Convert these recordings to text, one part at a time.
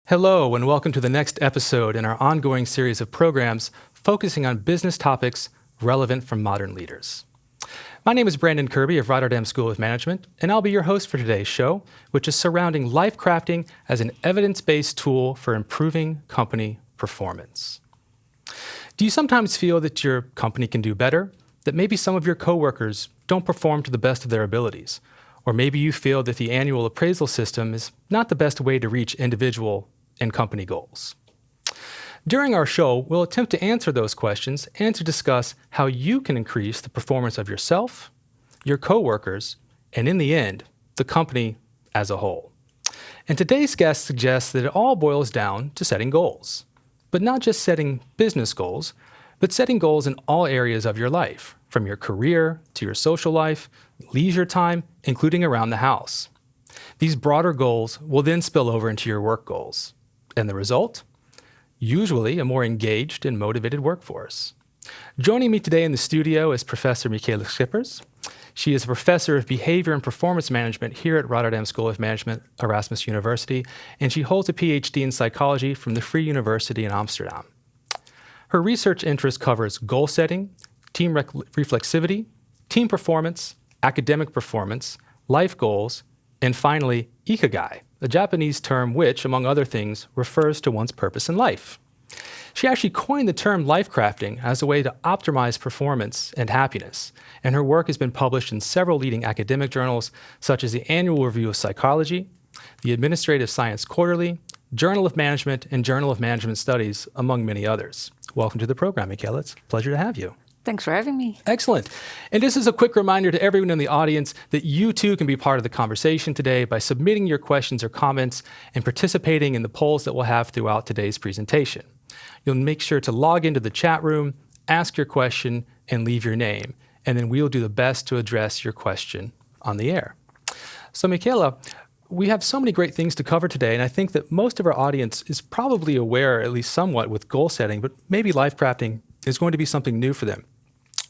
Hello, and welcome to the next episode in our ongoing series of programs focusing on business topics relevant for modern leaders. My name is Brandon Kirby of Rotterdam School of Management, and I'll be your host for today's show, which is surrounding life crafting as an evidence-based tool for improving company performance. Do you sometimes feel that your company can do better? That maybe some of your coworkers don't perform to the best of their abilities? Or maybe you feel that the annual appraisal system is not the best way to reach individual and company goals. During our show, we'll attempt to answer those questions and to discuss how you can increase the performance of yourself, your coworkers, and in the end, the company as a whole. And today's guest suggests that it all boils down to setting goals, but not just setting business goals, but setting goals in all areas of your life, from your career to your social life, leisure time, including around the house. These broader goals will then spill over into your work goals. And the result? Usually a more engaged and motivated workforce. Joining me today in the studio is Professor Michaéla Schippers. She is a professor of behavior and performance management here at Rotterdam School of Management, Erasmus University, and she holds a PhD in psychology from the Free University in Amsterdam. Her research interest covers goal setting, team reflexivity, team performance, academic performance, life goals, and finally, ikigai, a Japanese term which, among other things, refers to one's purpose in life. She actually coined the term life crafting as a way to optimize performance and happiness, and her work has been published in several leading academic journals, such as the Annual Review of Psychology, the Administrative Science Quarterly, Journal of Management, and Journal of Management Studies, among many others. Welcome to the program, Michaela. It's a pleasure to have you. Thanks for having me. Excellent. And this is a quick reminder to everyone in the audience that you too can be part of the conversation today by submitting your questions or comments and participating in the polls that we'll have throughout today's presentation. You'll make sure to log into the chat room, ask your question, and leave your name. And then we'll do the best to address your question on the air. So Michaela, we have so many great things to cover today, and I think that most of our audience is probably aware, at least somewhat, with goal setting, but maybe life crafting is going to be something new for them.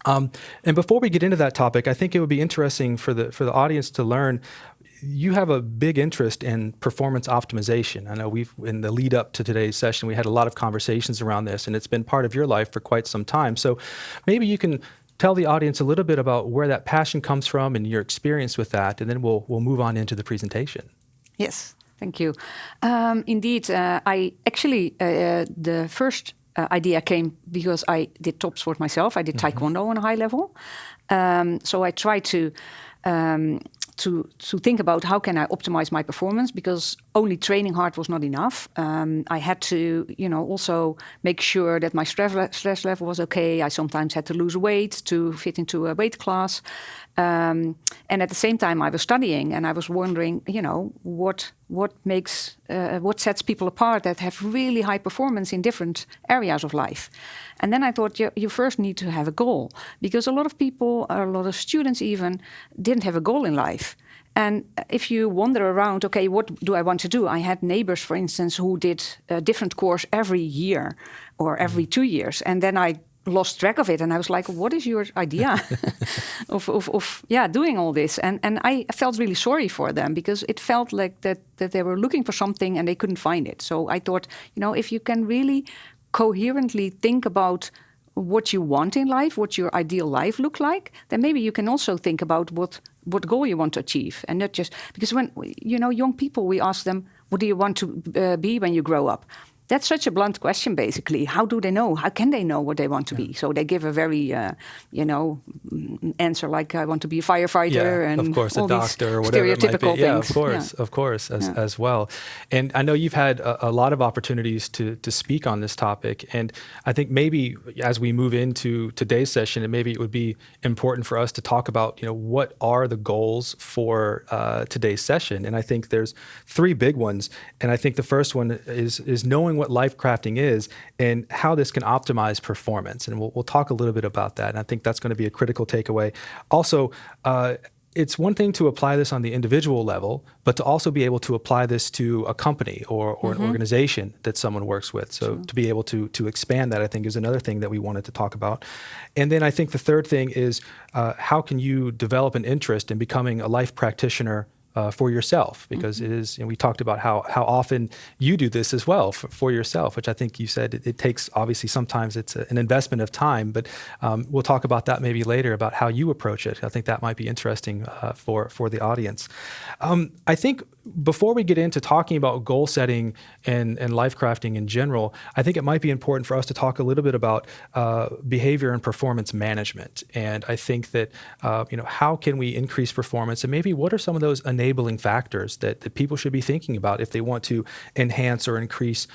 And before we get into that topic, I think it would be interesting for the audience to learn. You have a big interest in performance optimization. I know in the lead up to today's session, we had a lot of conversations around this, and it's been part of your life for quite some time. So maybe you can tell the audience a little bit about where that passion comes from and your experience with that, and then we'll move on into the presentation. Yes, thank you. Indeed, I actually, the first idea came because I did top sport myself. I did taekwondo on a high level. So I tried to think about how can I optimize my performance, because only training hard was not enough. I had to, also make sure that my stress level was okay. I sometimes had to lose weight to fit into a weight class. And at the same time, I was studying, and I was wondering, what sets people apart that have really high performance in different areas of life. And then I thought, you first need to have a goal, because a lot of people, a lot of students even, didn't have a goal in life. And if you wander around, okay, what do I want to do? I had neighbors, for instance, who did a different course every year or every 2 years. And then I lost track of it, and I was like, what is your idea of doing all this? And I felt really sorry for them, because it felt like that they were looking for something and they couldn't find it. So I thought, if you can really coherently think about what you want in life, what your ideal life look like, then maybe you can also think about what goal you want to achieve. And not just, because when, young people, we ask them, what do you want to be when you grow up? That's such a blunt question, basically. How do they know? How can they know what they want to be? So they give a very, answer like, I want to be a firefighter, and of course, all a doctor or whatever stereotypical it might be. things. Of course, as well. And I know you've had a lot of opportunities to speak on this topic. And I think maybe as we move into today's session, and maybe it would be important for us to talk about, what are the goals for today's session? And I think there's 3 big ones. And I think the first one is knowing what life crafting is and how this can optimize performance. And we'll talk a little bit about that. And I think that's going to be a critical takeaway. Also, it's one thing to apply this on the individual level, but to also be able to apply this to a company or an organization that someone works with. So to be able to expand that, I think, is another thing that we wanted to talk about. And then I think the third thing is how can you develop an interest in becoming a life practitioner for yourself, because it is, and we talked about how often you do this as well for yourself, which I think you said it takes, obviously sometimes it's an investment of time, but we'll talk about that maybe later about how you approach it. I think that might be interesting for the audience. I think before we get into talking about goal setting and life crafting in general, I think it might be important for us to talk a little bit about behavior and performance management. And I think that, how can we increase performance, and maybe what are some of those enabling factors that people should be thinking about if they want to enhance or increase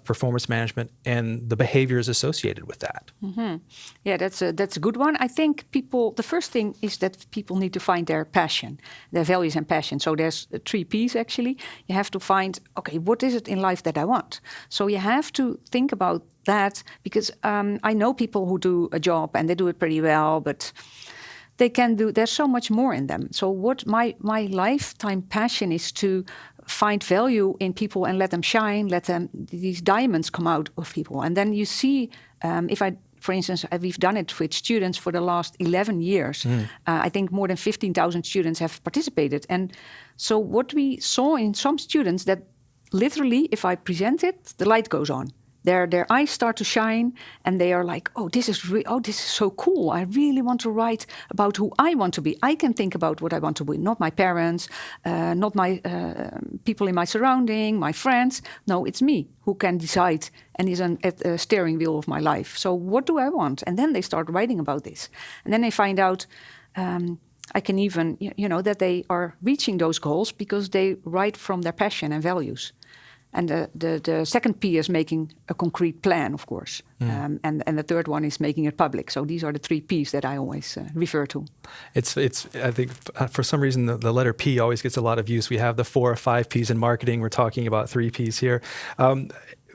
performance management and the behaviors associated with that? Mm-hmm. Yeah, that's a good one. I think the first thing is that people need to find their passion, their values and passion. So there's 3 P's actually. You have to find, okay, what is it in life that I want? So you have to think about that, because I know people who do a job and they do it pretty well, but there's so much more in them. So what my lifetime passion is to find value in people and let them shine, these diamonds come out of people. And then you see, for instance, we've done it with students for the last 11 years. I think more than 15,000 students have participated. And so what we saw in some students, that literally, if I present it, the light goes on. Their eyes start to shine, and they are like, "Oh, this is so cool! I really want to write about who I want to be. I can think about what I want to be, not my parents, not my people in my surrounding, my friends. No, it's me who can decide and is at the steering wheel of my life. So what do I want?" And then they start writing about this, and then they find out. I can even, that they are reaching those goals because they write from their passion and values. And the second P is making a concrete plan, of course. And the third one is making it public. So these are the 3 Ps that I always refer to. It's. I think for some reason the letter P always gets a lot of use. We have the 4 or 5 Ps in marketing. We're talking about 3 Ps here.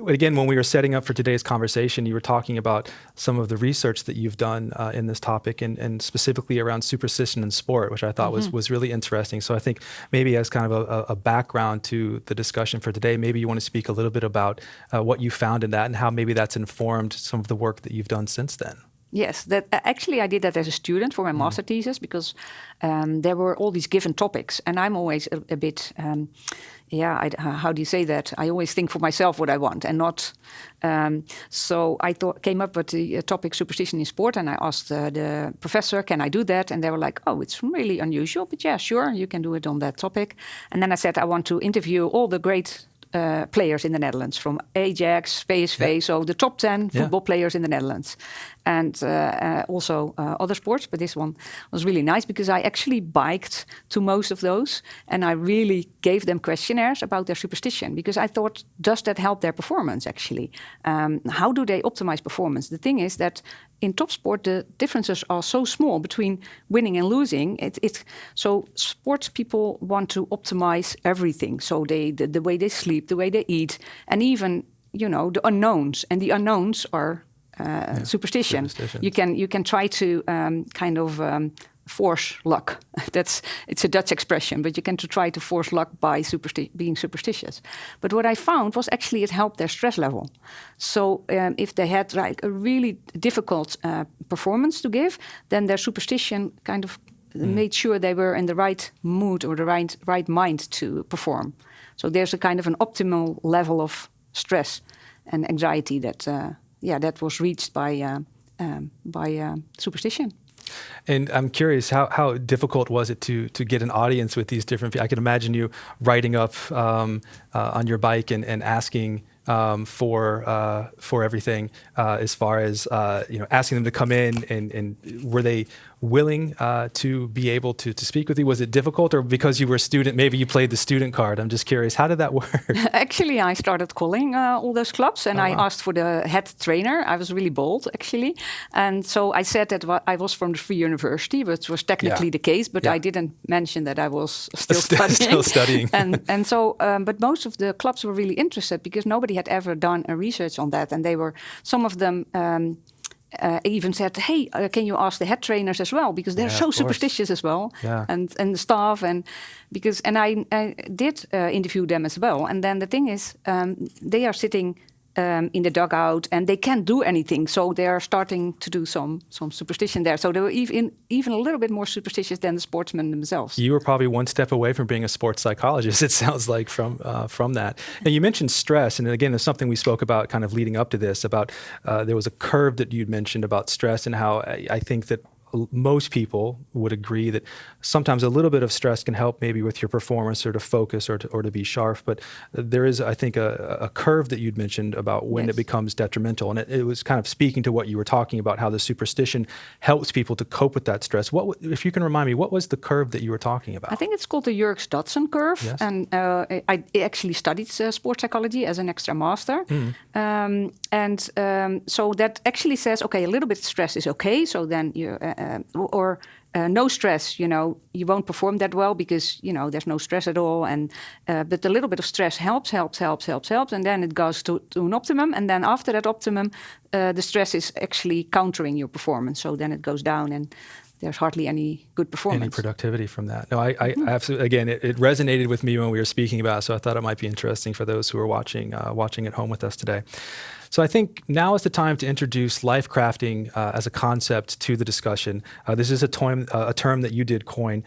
Again, when we were setting up for today's conversation, you were talking about some of the research that you've done in this topic, and specifically around superstition in sport, which I thought was really interesting. So I think maybe as kind of a background to the discussion for today, maybe you want to speak a little bit about what you found in that and how maybe that's informed some of the work that you've done since then. Yes, actually I did that as a student for my master thesis, because there were all these given topics, and I'm always a bit, how do you say that? I always think for myself what I want, and not. So I came up with the topic superstition in sport, and I asked the professor, "Can I do that?" And they were like, "Oh, it's really unusual, but yeah, sure, you can do it on that topic." And then I said, "I want to interview all the great players in the Netherlands, from Ajax, PSV, so the top 10 football players in the Netherlands, and also other sports." But this one was really nice because I actually biked to most of those, and I really gave them questionnaires about their superstition, because I thought, does that help their performance actually? How do they optimize performance? The thing is that in top sport, the differences are so small between winning and losing. So sports people want to optimize everything. So the way they sleep, the way they eat, and even the unknowns. And the unknowns are superstition. You can try to force luck. It's a Dutch expression, but you can try to force luck by being superstitious. But what I found was actually it helped their stress level. So if they had like a really difficult performance to give, then their superstition kind of made sure they were in the right mood or the right mind to perform. So there's a kind of an optimal level of stress and anxiety that was reached by superstition. And I'm curious, how difficult was it to get an audience with these different people? I can imagine you riding up on your bike and asking for everything, as far as asking them to come in, and were they willing to be able to speak with you? Was it difficult, or because you were a student, maybe you played the student card? I'm just curious, how did that work? Actually, I started calling all those clubs, and I asked for the head trainer. I was really bold, actually. And so I said that I was from the Free University, which was technically the case, but I didn't mention that I was still studying. and so, but most of the clubs were really interested, because nobody had ever done a research on that. And some of them even said, "Hey, can you ask the head trainers as well, because they're so superstitious as well, and the staff." And I did interview them as well. And then the thing is, they are sitting in the dugout, and they can't do anything. So they are starting to do some superstition there. So they were even a little bit more superstitious than the sportsmen themselves. You were probably one step away from being a sports psychologist, it sounds like, from that. Now, you mentioned stress, and again, it's something we spoke about kind of leading up to this, about there was a curve that you'd mentioned about stress, and how I think that most people would agree that sometimes a little bit of stress can help maybe with your performance or to focus or to be sharp. But there is, I think, a curve that you'd mentioned about when it becomes detrimental. And it was kind of speaking to what you were talking about, how the superstition helps people to cope with that stress. If you can remind me, what was the curve that you were talking about? I think it's called the Yerkes-Dodson curve. Yes. And I actually studied sports psychology as an extra master. So that actually says, okay, a little bit of stress is okay. So then you... no stress, you won't perform that well because, there's no stress at all. And but a little bit of stress helps. And then it goes to an optimum. And then after that optimum, the stress is actually countering your performance. So then it goes down and there's hardly any good performance. Any productivity from that. No, I absolutely, again, it resonated with me when we were speaking about it, so I thought it might be interesting for those who are watching at home with us today. So I think now is the time to introduce life crafting as a concept to the discussion. This is a term that you did coin.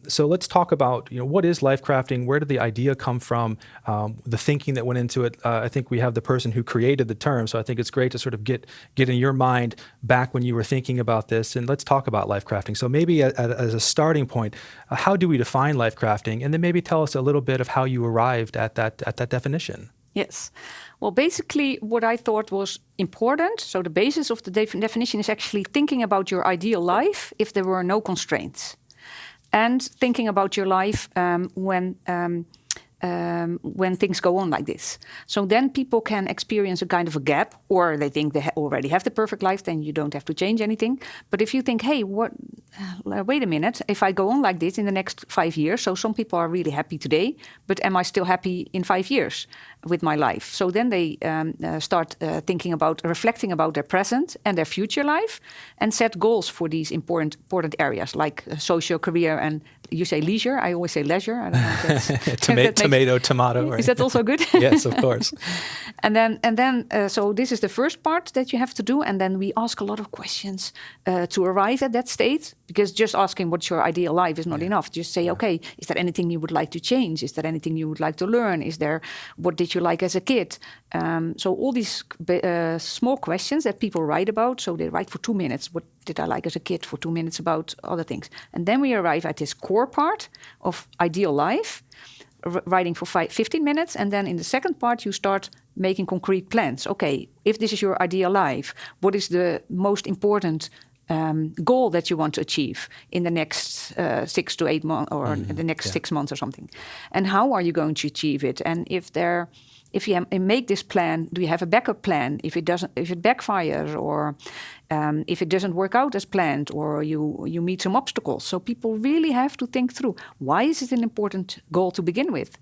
So let's talk about, what is life crafting? Where did the idea come from? The thinking that went into it. I think we have the person who created the term. So I think it's great to sort of get in your mind back when you were thinking about this. And let's talk about life crafting. So maybe as a starting point, how do we define life crafting? And then maybe tell us a little bit of how you arrived at that definition. Yes. Well, basically, what I thought was important, so the basis of the definition is actually thinking about your ideal life if there were no constraints. And thinking about your life when things go on like this. So then people can experience a kind of a gap, or they think they already have the perfect life, then you don't have to change anything. But if you think, hey, wait a minute, if I go on like this in the next 5 years, so some people are really happy today, but am I still happy in 5 years with my life? So then they start reflecting about their present and their future life, and set goals for these important areas like social, career, and you say leisure. I always say leisure. I don't know if that's Tomato. Right? Is that also good? Yes, of course. And then, so this is the first part that you have to do, and then we ask a lot of questions to arrive at that state. Because just asking what's your ideal life is not enough. Just say, okay, is there anything you would like to change? Is there anything you would like to learn? What did you like as a kid? So all these small questions that people write about. So they write for 2 minutes. What did I like as a kid? For 2 minutes about other things. And then we arrive at this core part of ideal life, writing for 15 minutes. And then in the second part, you start making concrete plans. Okay, if this is your ideal life, what is the most important goal that you want to achieve in the next 6 to 8 months, or the next 6 months or something? And how are you going to achieve it? And if you make this plan, do you have a backup plan if it backfires, or if it doesn't work out as planned, or you meet some obstacles? So people really have to think through, why is it an important goal to begin with?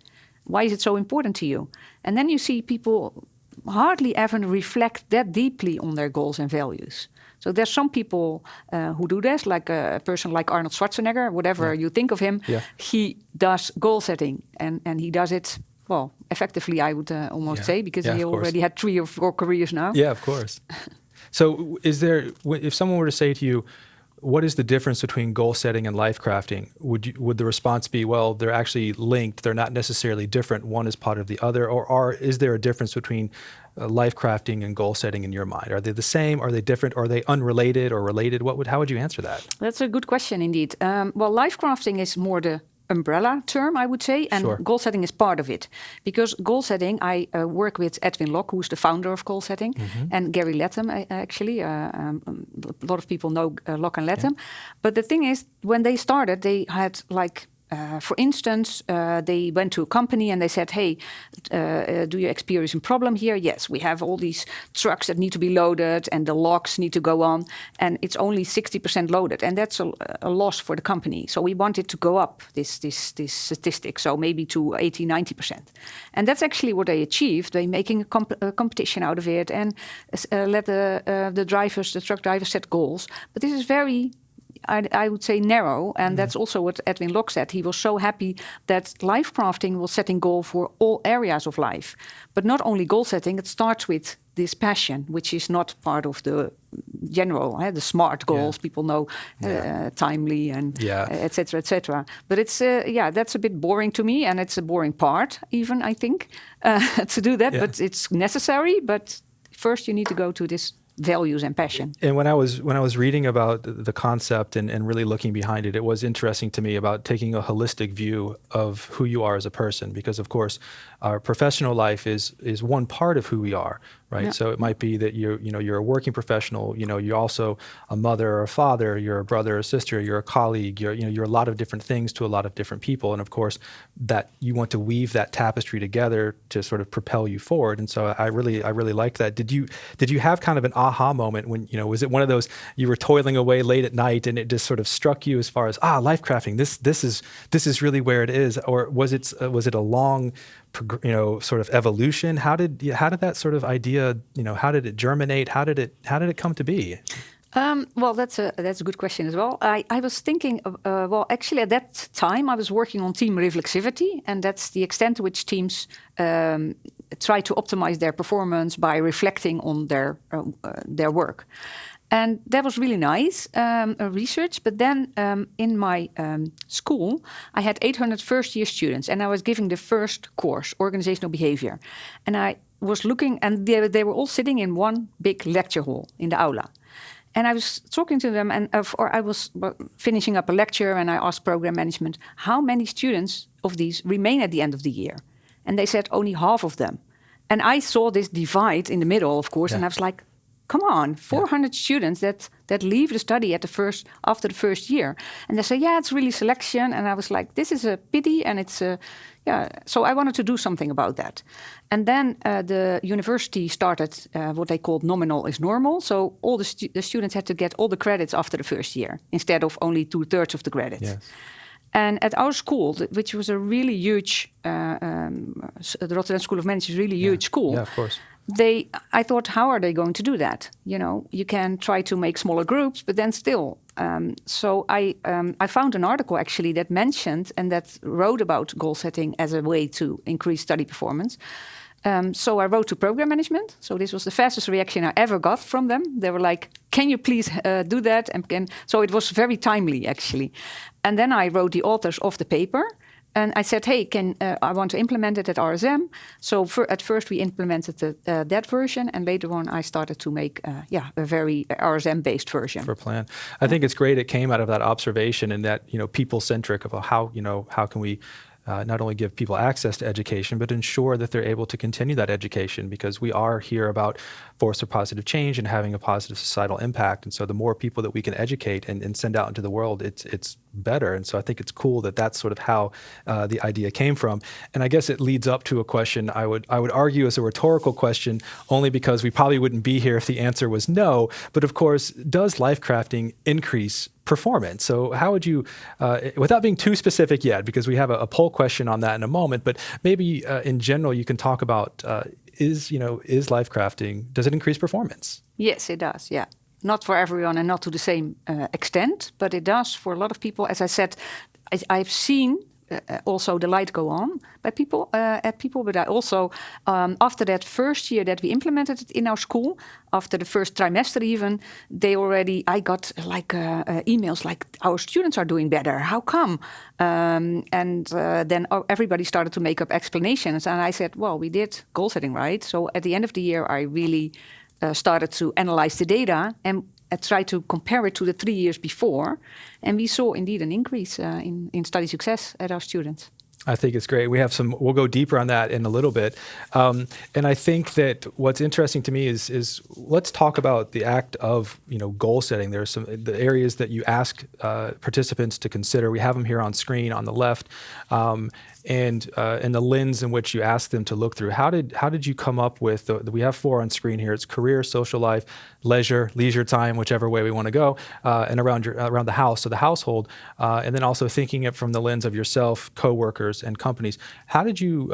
Why is it so important to you? And then you see people hardly ever reflect that deeply on their goals and values. So there's some people who do this, like a person like Arnold Schwarzenegger, whatever you think of him, he does goal setting, and he does it, well, effectively, I would almost say, because he already had 3 or 4 careers now. Yeah, of course. So if someone were to say to you, what is the difference between goal setting and life crafting? Would the response be, well, they're actually linked, they're not necessarily different, one is part of the other, or is there a difference between life crafting and goal setting in your mind? Are they the same? Are they different? Are they unrelated or related? How would you answer that? That's a good question indeed. Well, life crafting is more the umbrella term, I would say, and goal setting is part of it. Because goal setting, I work with Edwin Locke, who's the founder of goal setting, and Gary Latham, actually. A lot of people know Locke and Latham. But the thing is, when they started, they had for instance, they went to a company and they said, hey, do you experience a problem here? Yes, we have all these trucks that need to be loaded and the locks need to go on, and it's only 60% loaded, and that's a loss for the company. So we wanted to go up this statistic, so maybe to 80, 90%. And that's actually what they achieved. They're making a competition out of it, and let the truck drivers set goals. But this is very I would say, narrow. And that's also what Edwin Locke said. He was so happy that life crafting was setting goal for all areas of life. But not only goal setting, it starts with this passion, which is not part of the general, the SMART goals. People know timely and et cetera, et cetera. But it's, that's a bit boring to me. And it's a boring part, even, I think, to do that. But it's necessary. But first, you need to go to this values and passion. And when I was reading about the concept and really looking behind it, it was interesting to me about taking a holistic view of who you are as a person, because of course our professional life is one part of who we are, right? Yeah. So it might be that you're a working professional, you're also a mother or a father, you're a brother or sister, you're a colleague, you're a lot of different things to a lot of different people, and of course that you want to weave that tapestry together to sort of propel you forward. And so I really like that. Did you have kind of an aha moment when, was it one of those, you were toiling away late at night and it just sort of struck you as far as life crafting, this is really where it is? Or was it a long sort of evolution? How did that sort of idea, how did it germinate? How did it come to be? Well, that's a good question as well. I was thinking, actually at that time I was working on team reflexivity, and that's the extent to which teams try to optimize their performance by reflecting on their work. And that was really nice research. But then in my school, I had 800 first-year students, and I was giving the first course, organizational behavior. And I was looking, and they were all sitting in one big lecture hall in the aula. And I was talking to them, or I was finishing up a lecture, and I asked program management, how many students of these remain at the end of the year? And they said only half of them. And I saw this divide in the middle, of course, and I was like, come on, 400 students that leave the study after the first year. And they say, it's really selection. And I was like, this is a pity. And it's so I wanted to do something about that. And then the university started what they called nominal is normal. So all the students had to get all the credits after the first year, instead of only 2/3 of the credits. Yes. And at our school, which was a really huge, the Rotterdam School of Management is a really huge school. Yeah, of course. I thought, how are they going to do that? You can try to make smaller groups, but then still. So I found an article actually that mentioned and that wrote about goal setting as a way to increase study performance. So I wrote to program management. So this was the fastest reaction I ever got from them. They were like, can you please do that? And so it was very timely, actually. And then I wrote the authors of the paper. And I said, hey, I want to implement it at RSM. So at first we implemented that version. And later on, I started to make a very RSM-based version. For a plan. I think it's great it came out of that observation and that, people-centric about how can we not only give people access to education, but ensure that they're able to continue that education, because we are here about force of positive change and having a positive societal impact. And so the more people that we can educate and send out into the world, it's better. And so I think it's cool that that's sort of how the idea came from. And I guess it leads up to a question I would argue is a rhetorical question, only because we probably wouldn't be here if the answer was no. But of course, does life crafting increase performance? So how would you, without being too specific yet, because we have a poll question on that in a moment, but maybe in general you can talk about is life crafting, does it increase performance? Yes, it does, yeah. Not for everyone and not to the same extent, but it does for a lot of people. As I said, I've seen also the light go on by people, but I also, after that first year that we implemented it in our school, after the first trimester even, I got like emails like, our students are doing better, how come? And then everybody started to make up explanations. And I said, well, we did goal setting, right? So at the end of the year, I really started to analyze the data and try to compare it to the 3 years before. And we saw indeed an increase in study success at our students. I think it's great. We'll go deeper on that in a little bit. And I think that what's interesting to me is let's talk about the act of, goal setting. There's the areas that you ask participants to consider. We have them here on screen on the left. and the lens in which you ask them to look through. How did you come up with we have 4 on screen here. It's career, social life, leisure time, whichever way we want to go, and around the house, so the household, and then also thinking it from the lens of yourself, coworkers, and companies. How did you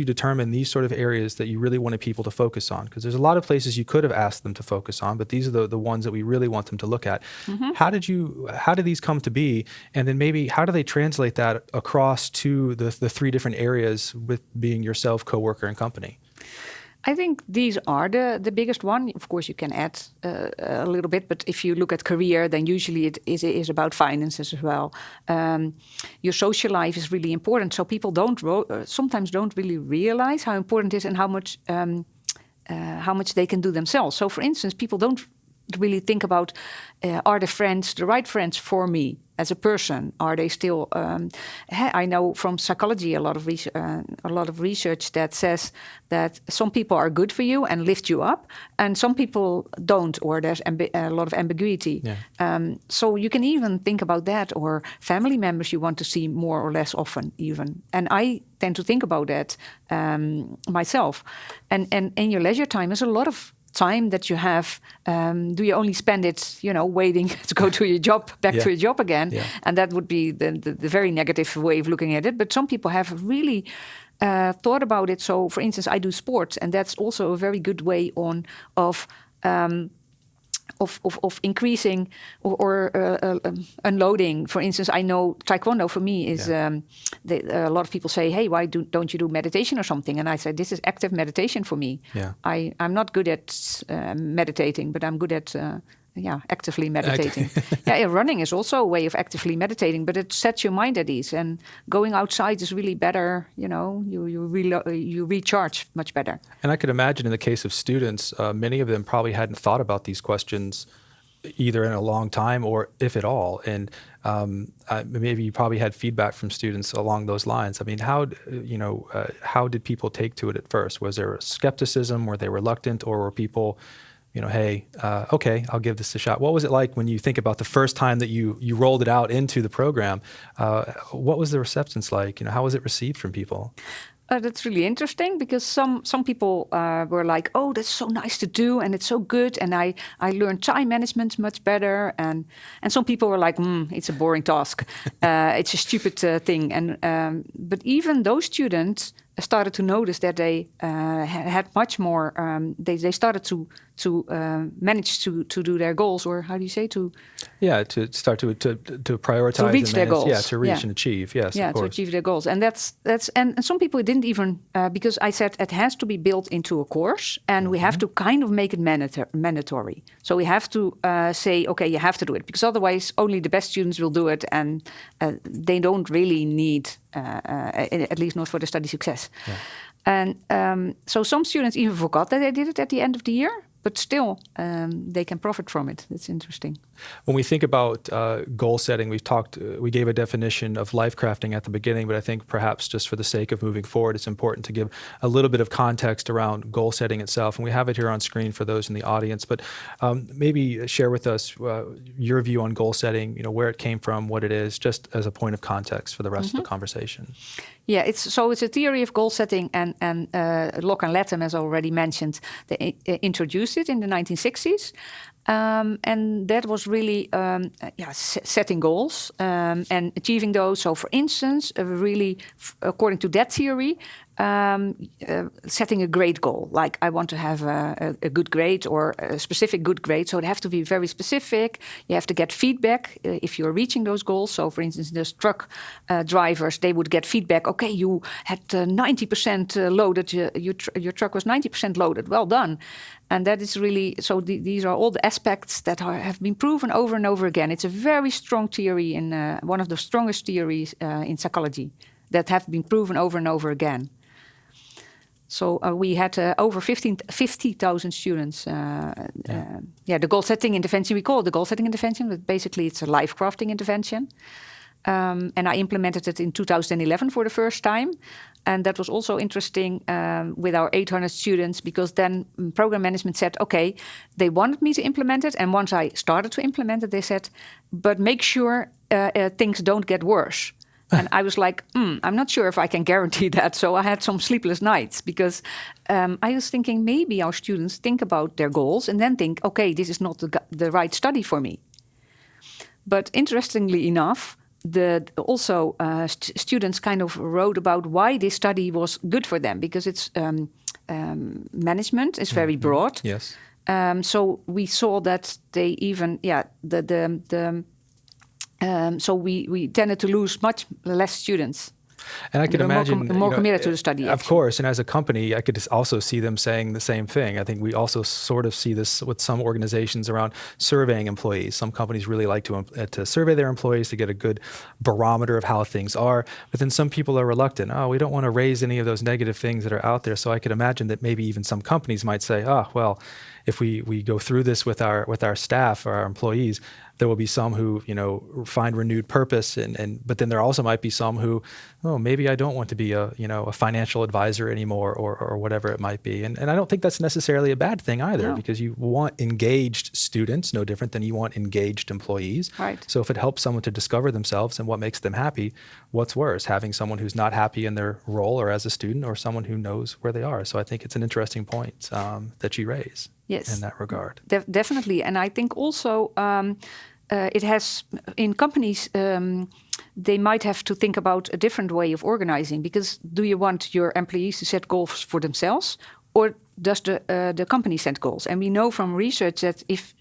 determine these sort of areas that you really wanted people to focus on? Because there's a lot of places you could have asked them to focus on, but these are the ones that we really want them to look at. Mm-hmm. How did these come to be? And then maybe how do they translate that across to the 3 different areas with being yourself, coworker, and company? I think these are the biggest one. Of course, you can add a little bit, but if you look at career, then usually it is about finances as well. Your social life is really important, so people sometimes don't really realize how important it is and how much they can do themselves. So, for instance, people don't really think about are the friends the right friends for me as a person? Are they still? I know from psychology a lot of research that says that some people are good for you and lift you up, and some people don't, or there's a lot of ambiguity. Yeah. So you can even think about that, or family members you want to see more or less often, even. And I tend to think about that myself. And in your leisure time, there's a lot of time that you have. Do you only spend it, waiting to go to your job, back to your job again? Yeah. And that would be the very negative way of looking at it. But some people have really thought about it. So, for instance, I do sports, and that's also a very good way of increasing or unloading. For instance, I know Taekwondo for me is a lot of people say, hey, why don't you do meditation or something? And I say, this is active meditation for me. Yeah. I'm not good at meditating, but I'm good at actively meditating. Running is also a way of actively meditating, but it sets your mind at ease. And going outside is really better. You recharge much better. And I could imagine in the case of students, many of them probably hadn't thought about these questions either in a long time or if at all. And maybe you probably had feedback from students along those lines. I mean, how did people take to it at first? Was there a skepticism? Were they reluctant, or were people, hey, okay, I'll give this a shot? What was it like when you think about the first time that you rolled it out into the program? What was the receptance like? How was it received from people? That's really interesting, because some people were like, oh, that's so nice to do, and it's so good, and I learned time management much better. And some people were like, it's a boring task. It's a stupid thing. But even those students started to notice that they had much more. They started to manage to do their goals, or how do you say to start to prioritize, to reach their goals, to reach and achieve, yes, of course. To achieve their goals. And that's and some people didn't even because I said it has to be built into a course, and we have to kind of make it mandatory. So we have to say, okay, you have to do it, because otherwise only the best students will do it, and they don't really need, at least not for the study success. Yeah. And so some students even forgot that they did it at the end of the year, but still they can profit from it. It's interesting. When we think about goal setting, we gave a definition of life crafting at the beginning, but I think perhaps just for the sake of moving forward, it's important to give a little bit of context around goal setting itself. And we have it here on screen for those in the audience, but maybe share with us your view on goal setting, where it came from, what it is, just as a point of context for the rest of the conversation. Yeah, it's a theory of goal setting, and Locke and Latham, as already mentioned, they introduced it in the 1960s. And that was really setting goals and achieving those. So, for instance, really, according to that theory, setting a grade goal, like I want to have a good grade or a specific good grade. So it have to be very specific. You have to get feedback if you're reaching those goals. So, for instance, the truck drivers, they would get feedback. Okay, you had 90% loaded. Your truck was 90% loaded. Well done. And that is really, so these are all the aspects that have been proven over and over again. It's a very strong theory, one of the strongest theories in psychology that have been proven over and over again. So we had over 50,000 students. The goal setting intervention, we call it the goal setting intervention, but basically it's a life crafting intervention. And I implemented it in 2011 for the first time. And that was also interesting with our 800 students, because then program management said, okay, they wanted me to implement it. And once I started to implement it, they said, but make sure things don't get worse. And I was like, I'm not sure if I can guarantee that. So I had some sleepless nights because I was thinking maybe our students think about their goals and then think, okay, this is not the right study for me. But interestingly enough, students kind of wrote about why this study was good for them, because it's management is very broad. Yes. So we saw that they even, so we tended to lose much less students. And I could imagine more committed to the study. Of course, and as a company, I could also see them saying the same thing. I think we also sort of see this with some organizations around surveying employees. Some companies really like to survey their employees to get a good barometer of how things are. But then some people are reluctant. Oh, we don't want to raise any of those negative things that are out there. So I could imagine that maybe even some companies might say, well, if we go through this with our staff or our employees, there will be some who, find renewed purpose, but then there also might be some who, maybe I don't want to be a financial advisor anymore, or whatever it might be. And I don't think that's necessarily a bad thing either, because you want engaged students, no different than you want engaged employees. Right. So if it helps someone to discover themselves and what makes them happy, what's worse, having someone who's not happy in their role or as a student, or someone who knows where they are? So I think it's an interesting point that you raise. Yes. In that regard. Definitely. And I think also it has, in companies, they might have to think about a different way of organizing, because do you want your employees to set goals for themselves, or does the company set goals? And we know from research that if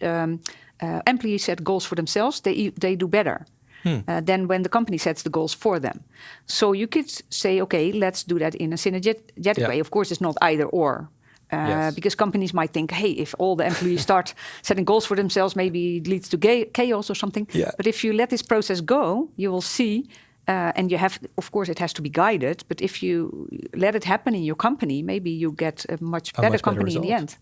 employees set goals for themselves, they do better than when the company sets the goals for them. So you could say, okay, let's do that in a synergetic way. Of course, it's not either or. Yes. Because companies might think, hey, if all the employees start setting goals for themselves, maybe it leads to chaos or something. Yeah. But if you let this process go, you will see, and you have, of course, it has to be guided. But if you let it happen in your company, maybe you get a much better company in the end.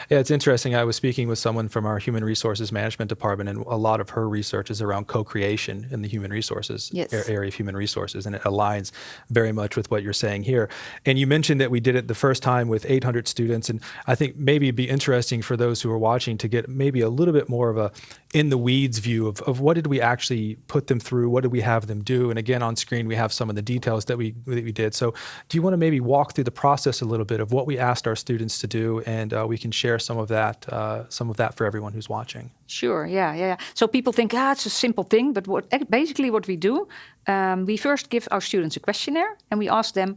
Yeah, it's interesting. I was speaking with someone from our human resources management department, and a lot of her research is around co-creation in the human resources area of human resources, and it aligns very much with what you're saying here. And you mentioned that we did it the first time with 800 students, and I think maybe it'd be interesting for those who are watching to get maybe a little bit more of a in-the-weeds view of what did we actually put them through, what did we have them do, and again, on screen we have some of the details that we did. So do you want to maybe walk through the process a little bit of what we asked our students to do, and we can share some of that for everyone who's watching? Sure, yeah. So people think, it's a simple thing, but basically what we do, we first give our students a questionnaire, and we ask them,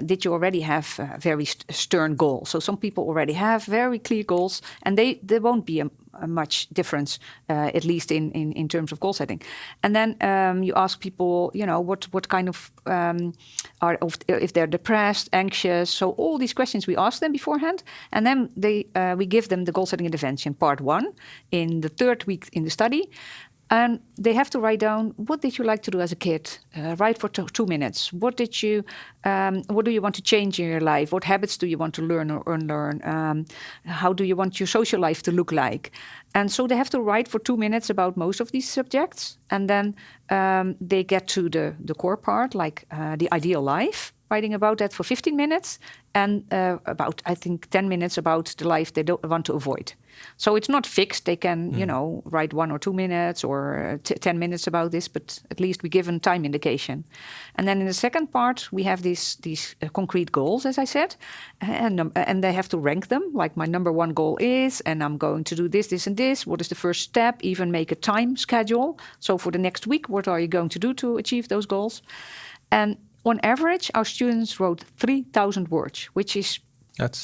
did you already have very stern goals? So some people already have very clear goals, and there won't be a much difference, at least in terms of goal setting. And then you ask people, what kind of if they're depressed, anxious. So all these questions we ask them beforehand, and then we give them the goal setting intervention part 1 in the 3rd week in the study. And they have to write down, what did you like to do as a kid? Write for 2 minutes. What do you want to change in your life? What habits do you want to learn or unlearn? How do you want your social life to look like? And so they have to write for 2 minutes about most of these subjects. And then they get to the core part, like the ideal life, writing about that for 15 minutes. And about, I think, 10 minutes about the life they don't want to avoid. So it's not fixed. They can, write 1 or 2 minutes or 10 minutes about this, but at least we give them time indication. And then in the second part, we have these concrete goals, as I said, and they have to rank them. Like my number 1 goal is, and I'm going to do this, this, and this. What is the first step? Even make a time schedule. So for the next week, what are you going to do to achieve those goals? And on average, our students wrote 3,000 words, which is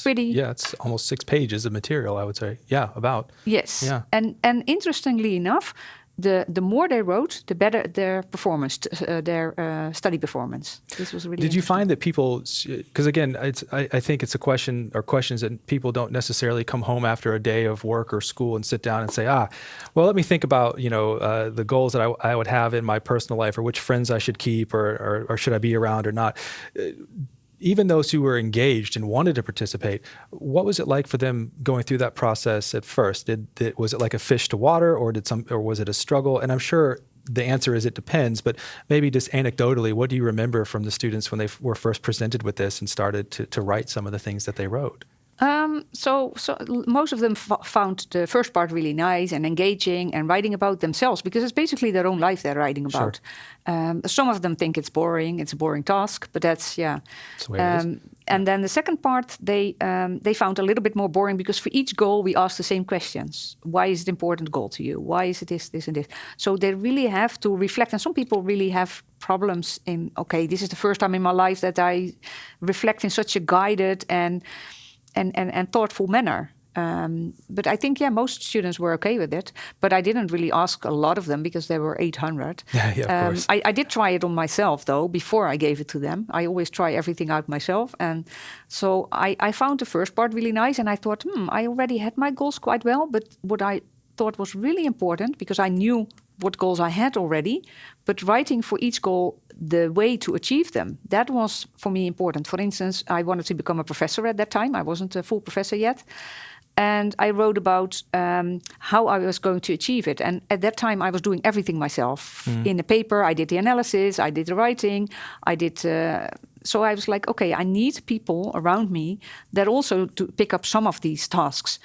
pretty. Yeah, it's almost 6 pages of material, I would say. Yeah, about. Yes. Yeah. And interestingly enough, the more they wrote, the better their performance, their study performance. This was really. Did you find that people? Because again, I think it's a question or questions that people don't necessarily come home after a day of work or school and sit down and say, well, let me think about the goals that I would have in my personal life, or which friends I should keep, or should I be around or not. Even those who were engaged and wanted to participate, what was it like for them going through that process at first? Was it like a fish to water, or was it a struggle? And I'm sure the answer is it depends, but maybe just anecdotally, what do you remember from the students when they were first presented with this and started to write some of the things that they wrote? So most of them found the first part really nice and engaging and writing about themselves because it's basically their own life they're writing about. Some of them think it's boring. It's a boring task, but that's That's the way it is. And then the second part they found a little bit more boring because for each goal we asked the same questions. Why is it important goal to you? Why is it this, and this? So they really have to reflect. And some people really have problems in, okay, this is the first time in my life that I reflect in such a guided and thoughtful manner. But I think, most students were okay with it. But I didn't really ask a lot of them because there were 800. Yeah, of course. I did try it on myself, though, before I gave it to them. I always try everything out myself. And so I found the first part really nice. And I thought, I already had my goals quite well. But what I thought was really important, because I knew what goals I had already, but writing for each goal the way to achieve them, that was for me important. For instance, I wanted to become a professor at that time. I wasn't a full professor yet. And I wrote about how I was going to achieve it. And at that time, I was doing everything myself. In the paper, I did the analysis, I did the writing, I did... So I was like, okay, I need people around me that also to pick up some of these tasks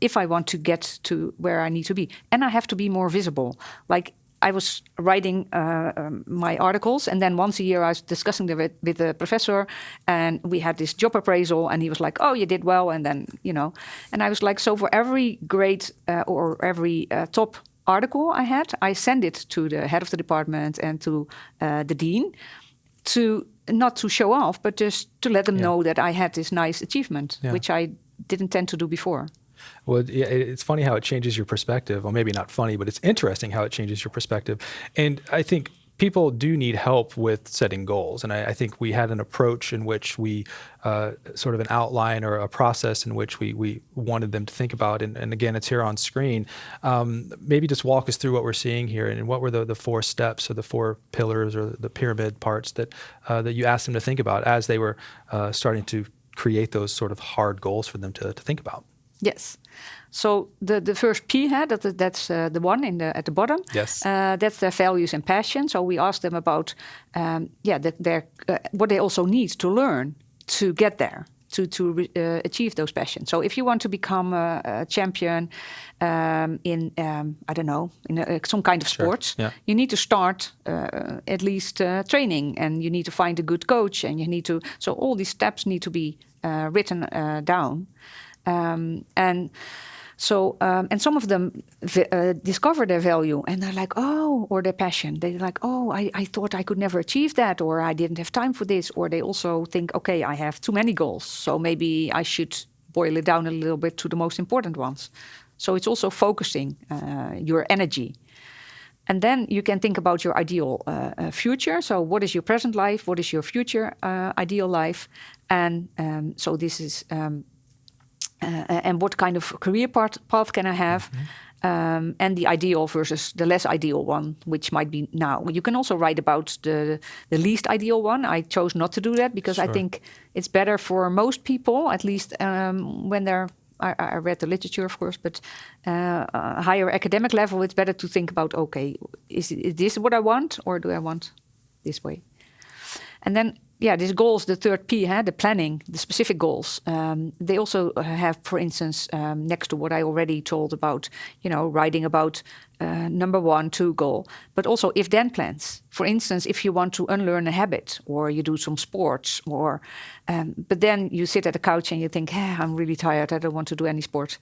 if I want to get to where I need to be. And I have to be more visible. Like, I was writing my articles, and then once a year I was discussing them with the professor, and we had this job appraisal, and he was like, oh, you did well, and then, and I was like, so for every grade or every top article I had, I send it to the head of the department and to the dean, to not to show off, but just to let them know that I had this nice achievement, which I didn't tend to do before. Well, it's funny how it changes your perspective. Well, maybe not funny, but it's interesting how it changes your perspective. And I think people do need help with setting goals. And I think we had an approach in which we sort of an outline or a process in which we wanted them to think about. And again, it's here on screen. Maybe just walk us through what we're seeing here and what were the 4 steps or the 4 pillars or the pyramid parts that you asked them to think about as they were starting to create those sort of hard goals for them to think about. Yes. So the first P, that's the one at the bottom. Yes. That's their values and passion. So we asked them about what they also need to learn to get there, to achieve those passions. So if you want to become a champion in I don't know, in some kind of sports, you need to start at least training, and you need to find a good coach, and you need to. So all these steps need to be written down. And some of them discover their value, and they're like, oh, or their passion. They're like, oh, I thought I could never achieve that, or I didn't have time for this. Or they also think, okay, I have too many goals, so maybe I should boil it down a little bit to the most important ones. So it's also focusing your energy. And then you can think about your ideal future. So what is your present life? What is your future ideal life? And so this is... and what kind of career path can I have? And the ideal versus the less ideal one, which might be now. You can also write about the least ideal one. I chose not to do that because I think it's better for most people, at least when they're... I read the literature, of course, but higher academic level, it's better to think about, okay, is this what I want, or do I want this way? And then... these goals, the third P, the planning, the specific goals. They also have, for instance, next to what I already told about, writing about number 1, 2 goal, but also if-then plans. For instance, if you want to unlearn a habit, or you do some sports, or but then you sit at the couch and you think, I'm really tired, I don't want to do any sport,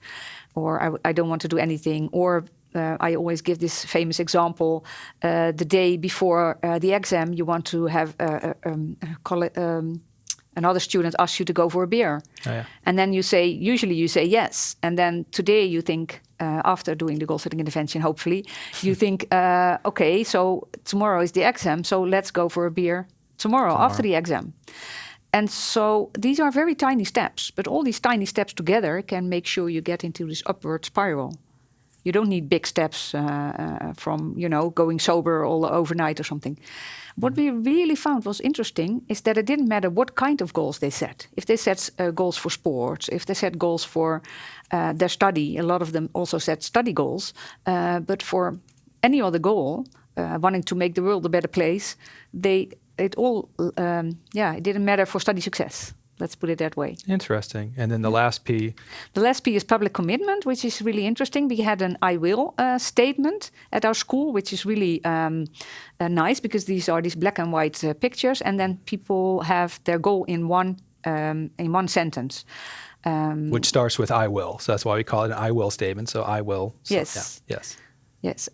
or I don't want to do anything, or I always give this famous example. The day before the exam, you want to have another student ask you to go for a beer. Oh, yeah. And then usually you say yes. And then today you think, after doing the goal-setting intervention, hopefully, you think, okay, so tomorrow is the exam, so let's go for a beer tomorrow. After the exam. And so these are very tiny steps, but all these tiny steps together can make sure you get into this upward spiral. You don't need big steps from, going sober all overnight or something. What we really found was interesting is that it didn't matter what kind of goals they set. If they set goals for sports, if they set goals for their study, a lot of them also set study goals. But for any other goal, wanting to make the world a better place, it didn't matter for study success. Let's put it that way. Interesting. And then the last P. The last P is public commitment, which is really interesting. We had an I will statement at our school, which is really nice because these are these black and white pictures, and then people have their goal in one sentence. Which starts with I will. So that's why we call it an I will statement. So I will. So, Yes. Yeah, yes. Yes.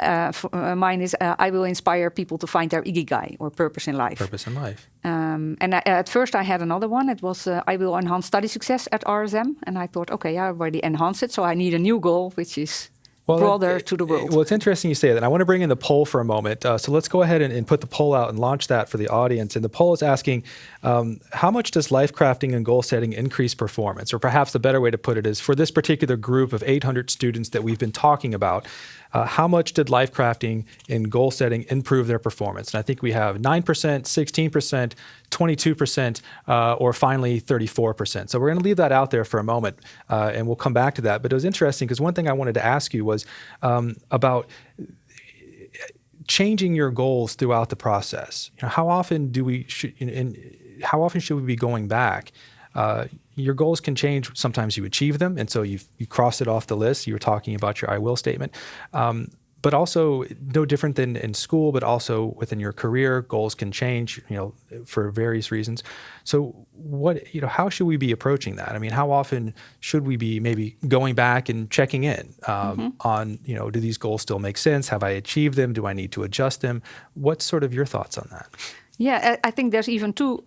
Mine is I will inspire people to find their ikigai or purpose in life. Purpose in life. And at first I had another one. It was I will enhance study success at RSM. And I thought, okay, I already enhanced it. So I need a new goal, which is broader to the world. Well, it's interesting you say that. And I want to bring in the poll for a moment. So let's go ahead and put the poll out and launch that for the audience. And the poll is asking, how much does life crafting and goal setting increase performance? Or perhaps the better way to put it is, for this particular group of 800 students that we've been talking about, how much did life crafting and goal setting improve their performance? And I think we have 9%, 16%, 22%, or finally 34%. So we're going to leave that out there for a moment, and we'll come back to that. But it was interesting because one thing I wanted to ask you was about changing your goals throughout the process. How often how often should we be going back? Your goals can change. Sometimes you achieve them, and so you cross it off the list. You were talking about your I will statement. But also no different than in school, but also within your career, goals can change, for various reasons. So how should we be approaching that? I mean, how often should we be maybe going back and checking in on, do these goals still make sense? Have I achieved them? Do I need to adjust them? What's sort of your thoughts on that? Yeah, I think there's even two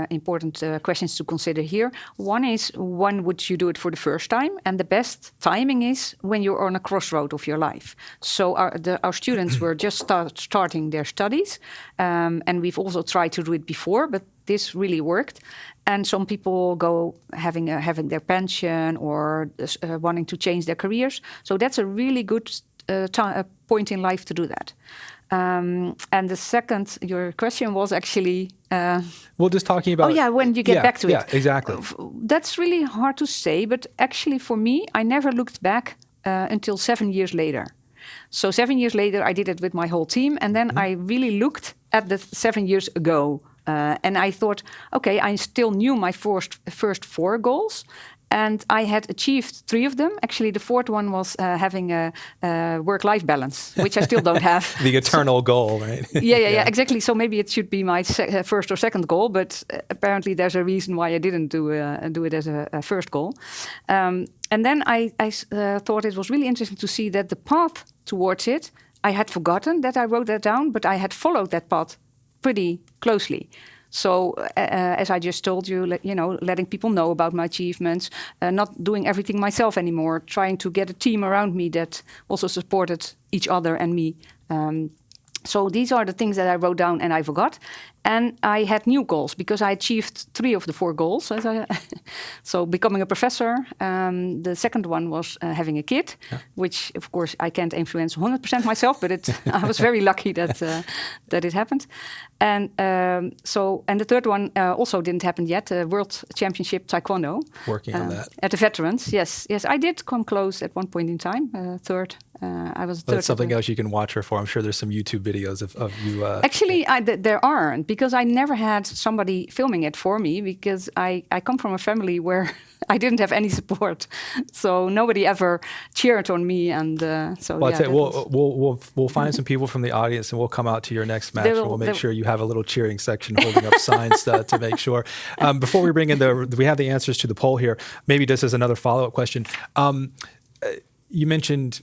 important questions to consider here. One is, when would you do it for the first time? And the best timing is when you're on a crossroad of your life. So our students were just starting their studies, and we've also tried to do it before, but this really worked. And some people go having their pension or wanting to change their careers. So that's a really good point in life to do that. And the second, your question was actually... well, just talking about... Oh, yeah, when you get back to it. Yeah, exactly. That's really hard to say, but actually for me, I never looked back until 7 years later. So 7 years later, I did it with my whole team, and then I really looked at the 7 years ago. And I thought, okay, I still knew my first 4 goals, and I had achieved 3 of them. Actually, the 4th one was having a work-life balance, which I still don't have. The eternal goal, right? Yeah, exactly. So maybe it should be my first or second goal, but apparently there's a reason why I didn't do it as a first goal. And then I thought it was really interesting to see that the path towards it, I had forgotten that I wrote that down, but I had followed that path pretty closely. So as I just told you, letting people know about my achievements, not doing everything myself anymore, trying to get a team around me that also supported each other and me. So these are the things that I wrote down and I forgot. And I had new goals because I achieved 3 of the 4 goals. So becoming a professor. The second one was having a kid, which of course I can't influence 100% myself, but I was very lucky that it happened. And the third one also didn't happen yet. World Championship Taekwondo. Working on that at the veterans. Yes, I did come close at one point in time. Third. I was third. That's something else you can watch her for. I'm sure there's some YouTube videos of you. Actually, there aren't, because I never had somebody filming it for me, because I come from a family where I didn't have any support, so nobody ever cheered on me. And so well, we'll find some people from the audience, and we'll come out to your next match, and we'll make sure you have a little cheering section holding up signs to make sure. Before we bring in we have the answers to the poll here. Maybe this is another follow-up question. You mentioned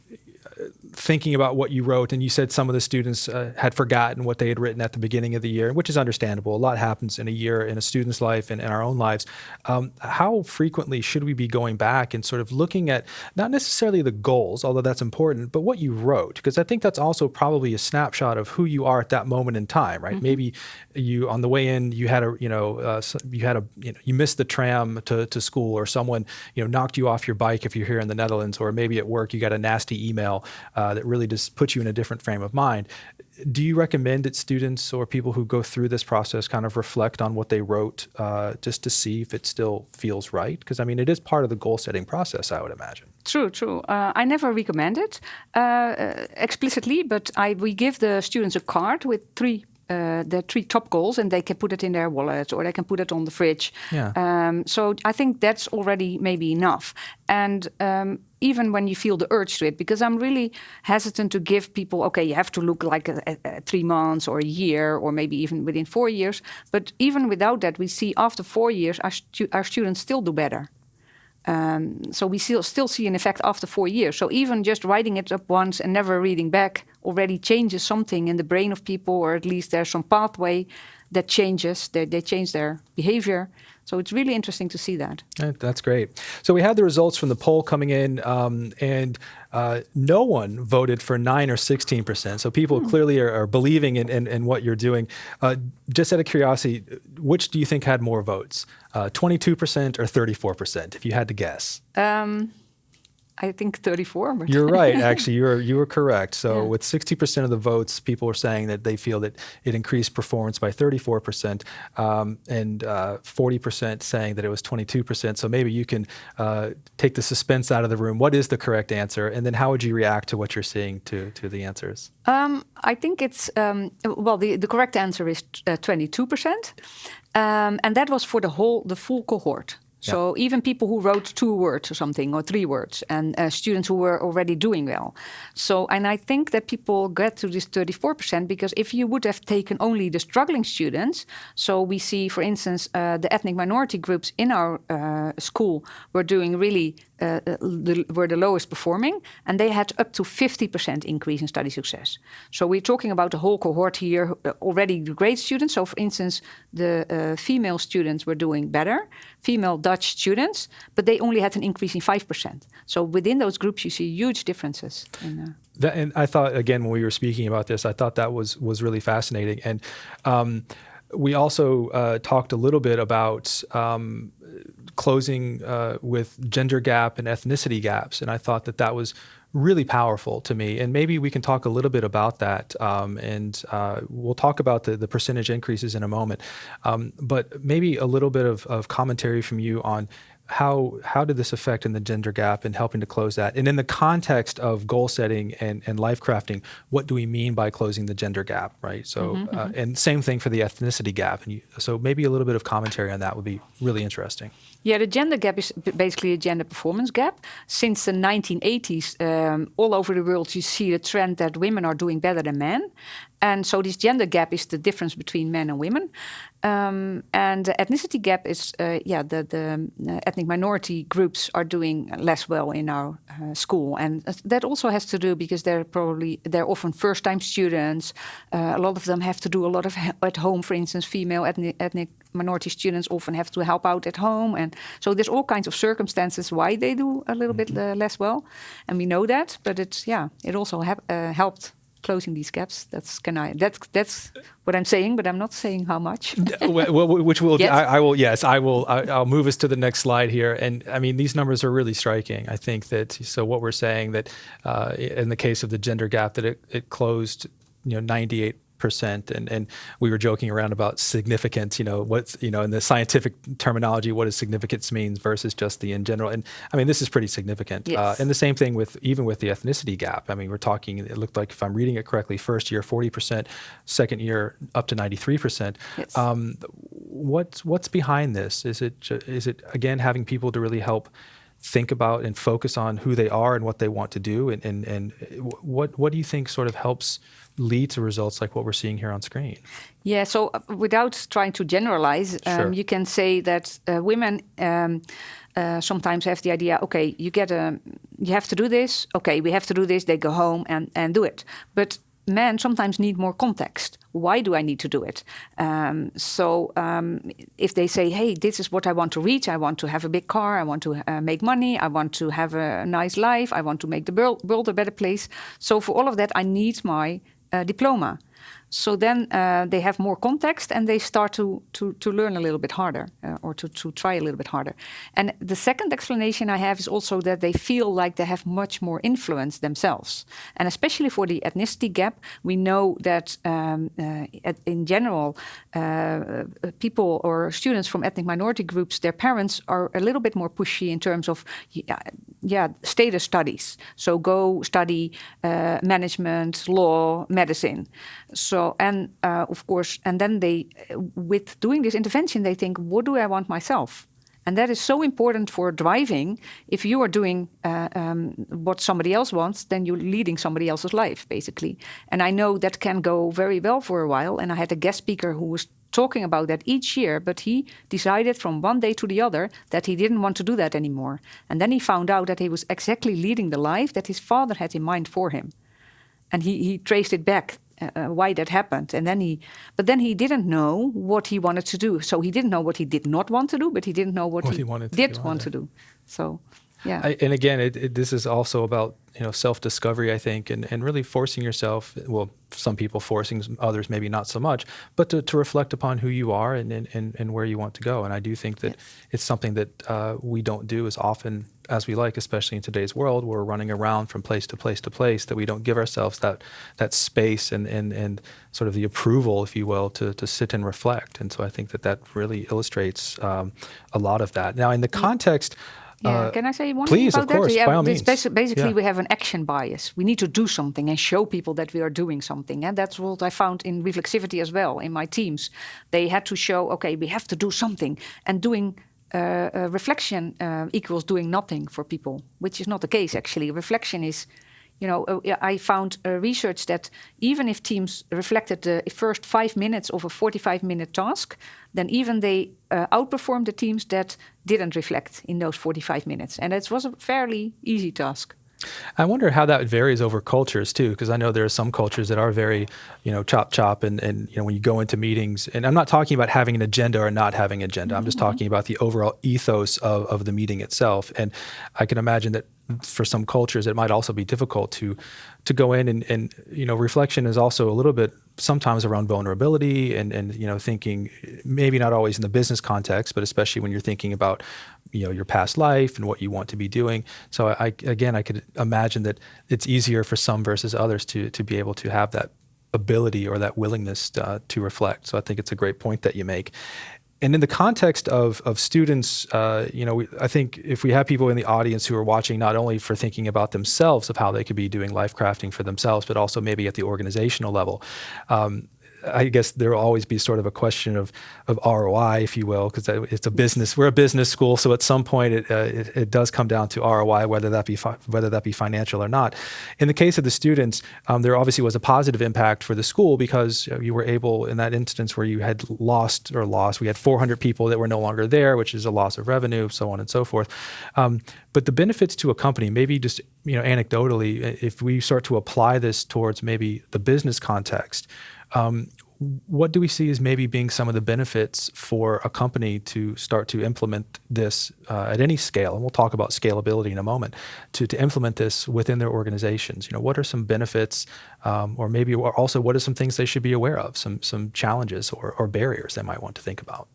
thinking about what you wrote, and you said some of the students had forgotten what they had written at the beginning of the year, which is understandable. A lot happens in a year in a student's life and in our own lives. How frequently should we be going back and sort of looking at not necessarily the goals, although that's important, but what you wrote? Because I think that's also probably a snapshot of who you are at that moment in time, right? Mm-hmm. Maybe you, on the way in, you missed the tram to school, or someone knocked you off your bike if you're here in the Netherlands, or maybe at work you got a nasty email that really just puts you in a different frame of mind. Do you recommend that students or people who go through this process kind of reflect on what they wrote just to see if it still feels right? Because, I mean, it is part of the goal-setting process, I would imagine. True. I never recommend it explicitly, but we give the students a card with 3 their 3 top goals, and they can put it in their wallet or they can put it on the fridge. Yeah. So I think that's already maybe enough. And even when you feel the urge to it, because I'm really hesitant to give people, okay, you have to look like 3 months or a year or maybe even within 4 years. But even without that, we see after 4 years, our students still do better. So we still see an effect after 4 years. So even just writing it up once and never reading back already changes something in the brain of people, or at least there's some pathway that changes. They change their behavior. So it's really interesting to see that. That's great. So we had the results from the poll coming in, and no one voted for 9 or 16%. So people clearly are believing in what you're doing. Just out of curiosity, which do you think had more votes, 22% or 34%, if you had to guess? I think 34. But You're right. Actually, you were correct. So Yeah. with 60% of the votes, people were saying that they feel that it increased performance by 34%, and 40% saying that it was 22%. So maybe you can take the suspense out of the room. What is the correct answer? And then how would you react to what you're seeing to the answers? I think it's, well, the correct answer is 22%. And that was for the full cohort. So even people who wrote 2 words or something, or 3 words, and students who were already doing well. So, and I think that people get to this 34% because if you would have taken only the struggling students, so we see, for instance, the ethnic minority groups in our school were doing really, were the lowest performing, and they had up to 50% increase in study success. So we're talking about the whole cohort here, already the great students. So for instance, the female students were doing better, female Dutch students, but they only had an increase in 5%. So within those groups, you see huge differences. And I thought, again, when we were speaking about this, I thought that was really fascinating. And we also talked a little bit about closing with gender gap and ethnicity gaps. And I thought that was really powerful to me. And maybe we can talk a little bit about that. And we'll talk about the percentage increases in a moment. But maybe a little bit of commentary from you on how did this affect in the gender gap and helping to close that? And in the context of goal setting and life crafting, what do we mean by closing the gender gap, right? So, and same thing for the ethnicity gap. And so maybe a little bit of commentary on that would be really interesting. Yeah, the gender gap is basically a gender performance gap. Since the 1980s, all over the world, you see the trend that women are doing better than men. And so this gender gap is the difference between men and women. And the ethnicity gap is, the ethnic minority groups are doing less well in our school. And that also has to do because they're often first-time students. A lot of them have to do a lot of at home. For instance, female ethnic minority students often have to help out at home. And so there's all kinds of circumstances why they do a little bit less well. And we know that, but it also helped closing these gaps. That's what I'm saying, but I'm not saying how much. Which will Yes. I'll move us to the next slide here. And I mean, these numbers are really striking. I think that, so what we're saying that in the case of the gender gap, that it closed, 98%. And we were joking around about significance, what's, in the scientific terminology, what does significance means versus just the in general. And I mean, this is pretty significant. Yes. And the same thing even with the ethnicity gap. I mean, we're talking, it looked like, if I'm reading it correctly, first year, 40%, second year, up to 93%. Yes. What's behind this? Is it again, having people to really help think about and focus on who they are and what they want to do? And what do you think sort of helps lead to results like what we're seeing here on screen? Yeah, so without trying to generalize, Sure. you can say that women sometimes have the idea, okay, you have to do this. Okay, we have to do this. They go home and do it. But men sometimes need more context. Why do I need to do it? If they say, hey, this is what I want to reach. I want to have a big car. I want to make money. I want to have a nice life. I want to make the world a better place. So for all of that, I need my diploma. So then they have more context and they start to learn a little bit harder or to try a little bit harder. And the second explanation I have is also that they feel like they have much more influence themselves. And especially for the ethnicity gap, we know that in general, people or students from ethnic minority groups, their parents are a little bit more pushy in terms of status studies. So go study management, law, medicine. So So, and of course, and then they, with doing this intervention, they think, what do I want myself? And that is so important for driving. If you are doing what somebody else wants, then you're leading somebody else's life, basically. And I know that can go very well for a while. And I had a guest speaker who was talking about that each year, but he decided from one day to the other that he didn't want to do that anymore. And then he found out that he was exactly leading the life that his father had in mind for him. And he traced it back. Why that happened, and then he didn't know what he wanted to do. So he didn't know what he did not want to do, but he didn't know what he did want to do. So, yeah. And again, this is also about self-discovery, I think, and really forcing yourself. Well, some people forcing, others maybe not so much, but to reflect upon who you are and where you want to go. And I do think that it's something that we don't do as often as we like, especially in today's world. We're running around from place to place to place, that we don't give ourselves that space and sort of the approval, if you will, to sit and reflect. And so I think that really illustrates a lot of that. Now, in the context. Can I say one please, thing about of course, that? by all means. Basically, we have an action bias. We need to do something and show people that we are doing something. And that's what I found in reflexivity as well, in my teams. They had to show, okay, we have to do something. And doing reflection equals doing nothing for people, which is not the case, actually. Reflection is... I found research that even if teams reflected the first 5 minutes of a 45-minute task, then even they outperformed the teams that didn't reflect in those 45 minutes. And it was a fairly easy task. I wonder how that varies over cultures too, because I know there are some cultures that are very, chop, and when you go into meetings, and I'm not talking about having an agenda or not having an agenda. I'm just talking about the overall ethos of the meeting itself. And I can imagine that for some cultures, it might also be difficult to go in and reflection is also a little bit sometimes around vulnerability and thinking maybe not always in the business context, but especially when you're thinking about your past life and what you want to be doing. So I could imagine that it's easier for some versus others to be able to have that ability or that willingness to reflect. So I think it's a great point that you make. And in the context of students, I think if we have people in the audience who are watching not only for thinking about themselves of how they could be doing life crafting for themselves, but also maybe at the organizational level, I guess there will always be sort of a question of ROI, if you will, because it's a business. We're a business school, so at some point it does come down to ROI, whether that be financial or not. In the case of the students, there obviously was a positive impact for the school because you were able, in that instance where you had lost, we had 400 people that were no longer there, which is a loss of revenue, so on and so forth. But the benefits to a company, maybe just anecdotally, if we start to apply this towards maybe the business context. What do we see as maybe being some of the benefits for a company to start to implement this at any scale? And we'll talk about scalability in a moment, to implement this within their organizations. What are some benefits or maybe also what are some things they should be aware of, some challenges or barriers they might want to think about?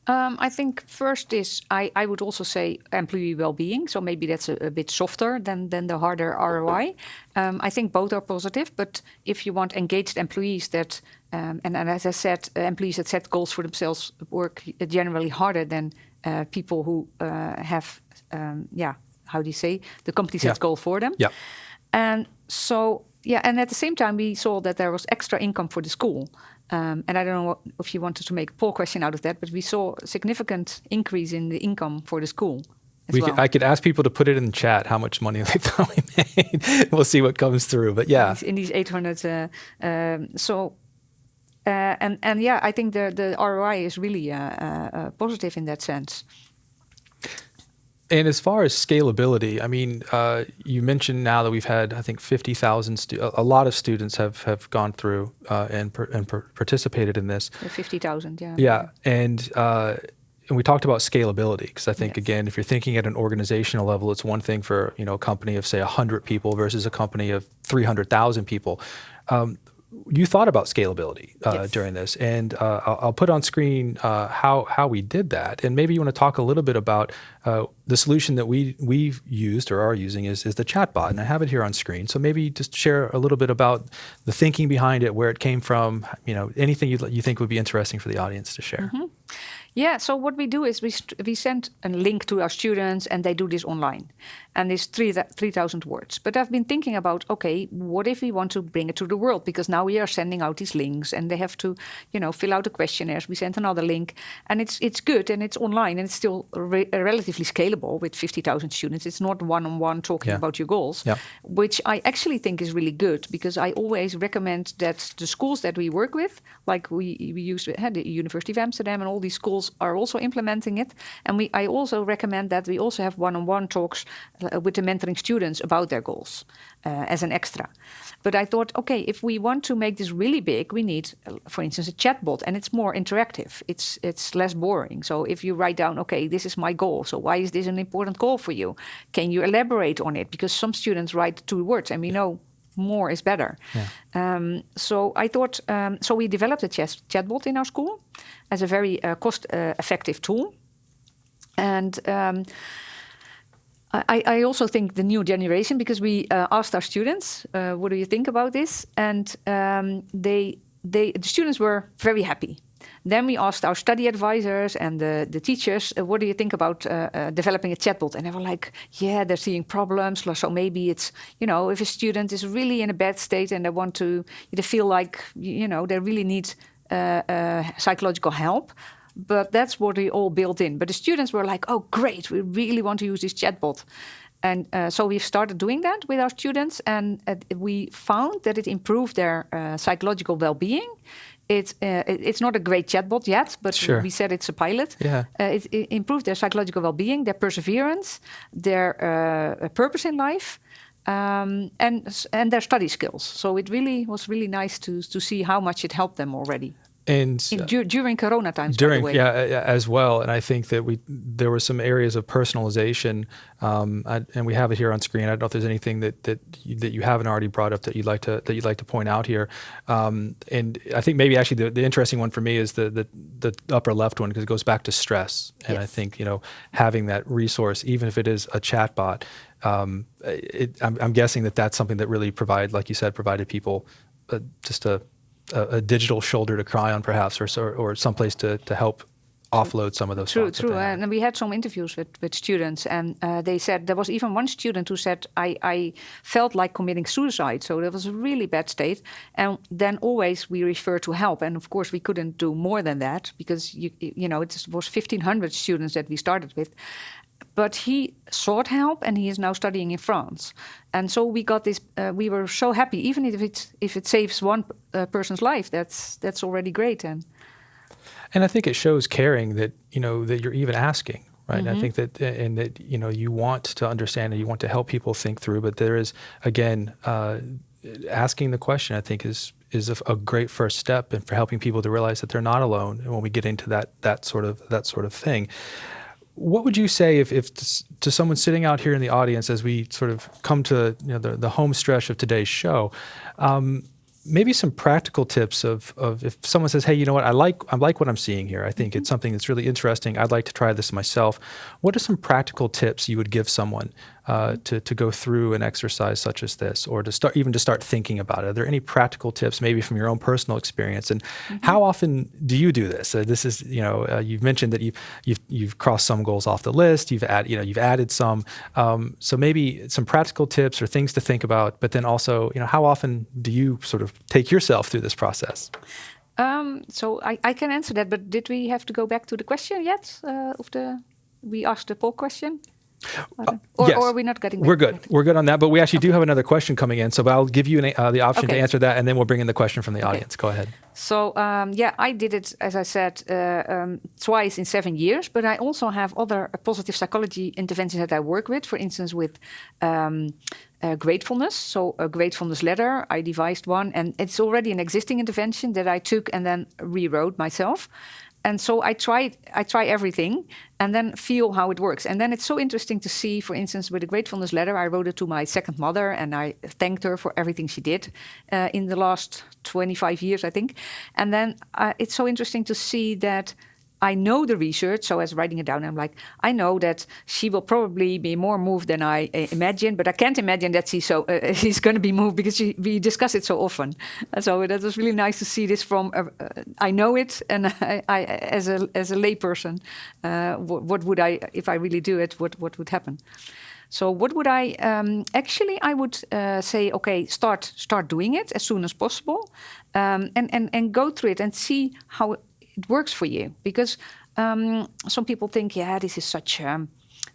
I think first is, I would also say employee well-being. So maybe that's a bit softer than the harder ROI. I think both are positive, but if you want engaged employees that, and as I said, employees that set goals for themselves work generally harder than people who have, how do you say, the company sets goal for them. Yeah. And so, and at the same time, we saw that there was extra income for the school. And I don't know if you wanted to make a poll question out of that, but we saw a significant increase in the income for the school as well. I could ask people to put it in the chat how much money they thought we made. We'll see what comes through, but yeah. In these 800, I think the ROI is really positive in that sense. And as far as scalability, I mean, you mentioned now that we've had, I think, 50,000 a lot of students have gone through and participated in this. 50,000, yeah. Yeah, and we talked about scalability because I think, again, if you're thinking at an organizational level, it's one thing for a company of, say, 100 people versus a company of 300,000 people. You thought about scalability during this, and I'll put on screen how we did that. And maybe you want to talk a little bit about the solution that we've used or are using is the chatbot, and I have it here on screen. So maybe just share a little bit about the thinking behind it, where it came from, anything you think would be interesting for the audience to share. Mm-hmm. Yeah, so what we do is we send a link to our students and they do this online. And it's 3,000 words. But I've been thinking about, okay, what if we want to bring it to the world? Because now we are sending out these links and they have to, fill out the questionnaires. We send another link and it's good and it's online and it's still relatively scalable with 50,000 students. It's not one-on-one talking about your goals, which I actually think is really good because I always recommend that the schools that we work with, like we use the University of Amsterdam and all these schools are also implementing it. And I also recommend that we also have one-on-one talks with the mentoring students about their goals as an extra. But I thought, okay, if we want to make this really big, we need, for instance, a chatbot, and it's more interactive. It's less boring. So if you write down, okay, this is my goal. So why is this an important goal for you? Can you elaborate on it? Because some students write 2 words, and we know more is better. Yeah. So I thought, so we developed a chatbot in our school as a very cost-effective tool. And I also think the new generation, because we asked our students, what do you think about this? And the students were very happy. Then we asked our study advisors and the teachers, what do you think about developing a chatbot? And they were like, yeah, they're seeing problems. So maybe it's, if a student is really in a bad state and they feel like, they really need psychological help. But that's what we all built in. But the students were like, oh, great, we really want to use this chatbot. And so we've started doing that with our students. And we found that it improved their psychological well-being. It's not a great chatbot yet, but we said it's a pilot. Yeah. It improved their psychological well-being, their perseverance, their purpose in life. And their study skills. So it really was really nice to see how much it helped them already. And during Corona times, by the way. As well. And I think that there were some areas of personalization, and we have it here on screen. I don't know if there's anything that you haven't already brought up that you'd like to point out here. And I think maybe actually the interesting one for me is the upper left one, because it goes back to stress. And I think having that resource, even if it is a chatbot, I'm guessing that's something that really provided people just a digital shoulder to cry on, perhaps, or someplace to help offload some of those thoughts. True. And we had some interviews with students, and they said there was even one student who said, I felt like committing suicide. So that was a really bad state. And then always we refer to help. And of course, we couldn't do more than that because, it was 1,500 students that we started with. But he sought help, and he is now studying in France. And so we got this. We were so happy, even if it saves one person's life, that's already great. And I think it shows caring that that you're even asking, right? Mm-hmm. I think that you want to understand and you want to help people think through. But there is, again, asking the question, I think is a great first step, and for helping people to realize that they're not alone. And when we get into that sort of thing. What would you say if to someone sitting out here in the audience, as we sort of come to the home stretch of today's show, maybe some practical tips of if someone says, hey, you know what, I like what I'm seeing here. I think it's something that's really interesting. I'd like to try this myself. What are some practical tips you would give someone to go through an exercise such as this, or to start thinking about it? Are there any practical tips, maybe from your own personal experience? And how often do you do this? This is, you've mentioned that you've crossed some goals off the list. You've added some. So maybe some practical tips or things to think about. But then also, how often do you sort of take yourself through this process? So I can answer that. But did we have to go back to the question yet? We asked the poll question. Yes. Or are we not getting back? We're good. We're good on that. But we actually do have another question coming in. So I'll give you the option to answer that, and then we'll bring in the question from the audience. Go ahead. So, I did it, as I said, twice in 7 years. But I also have other positive psychology interventions that I work with. For instance, with gratefulness. So a gratefulness letter, I devised one. And it's already an existing intervention that I took and then rewrote myself. And so I try everything and then feel how it works. And then it's so interesting to see, for instance, with the gratefulness letter, I wrote it to my second mother and I thanked her for everything she did in the last 25 years, I think. And then it's so interesting to see that I know the research, so as writing it down, I'm like, I know that she will probably be more moved than I imagine, but I can't imagine that she's going to be moved because we discuss it so often. So that was really nice to see this from. I know it, and I as a layperson, what would I, if I really do it? What would happen? So what would I actually? I would say, okay, start doing it as soon as possible, and go through it and see how it works for you. Because some people think, yeah, this is such a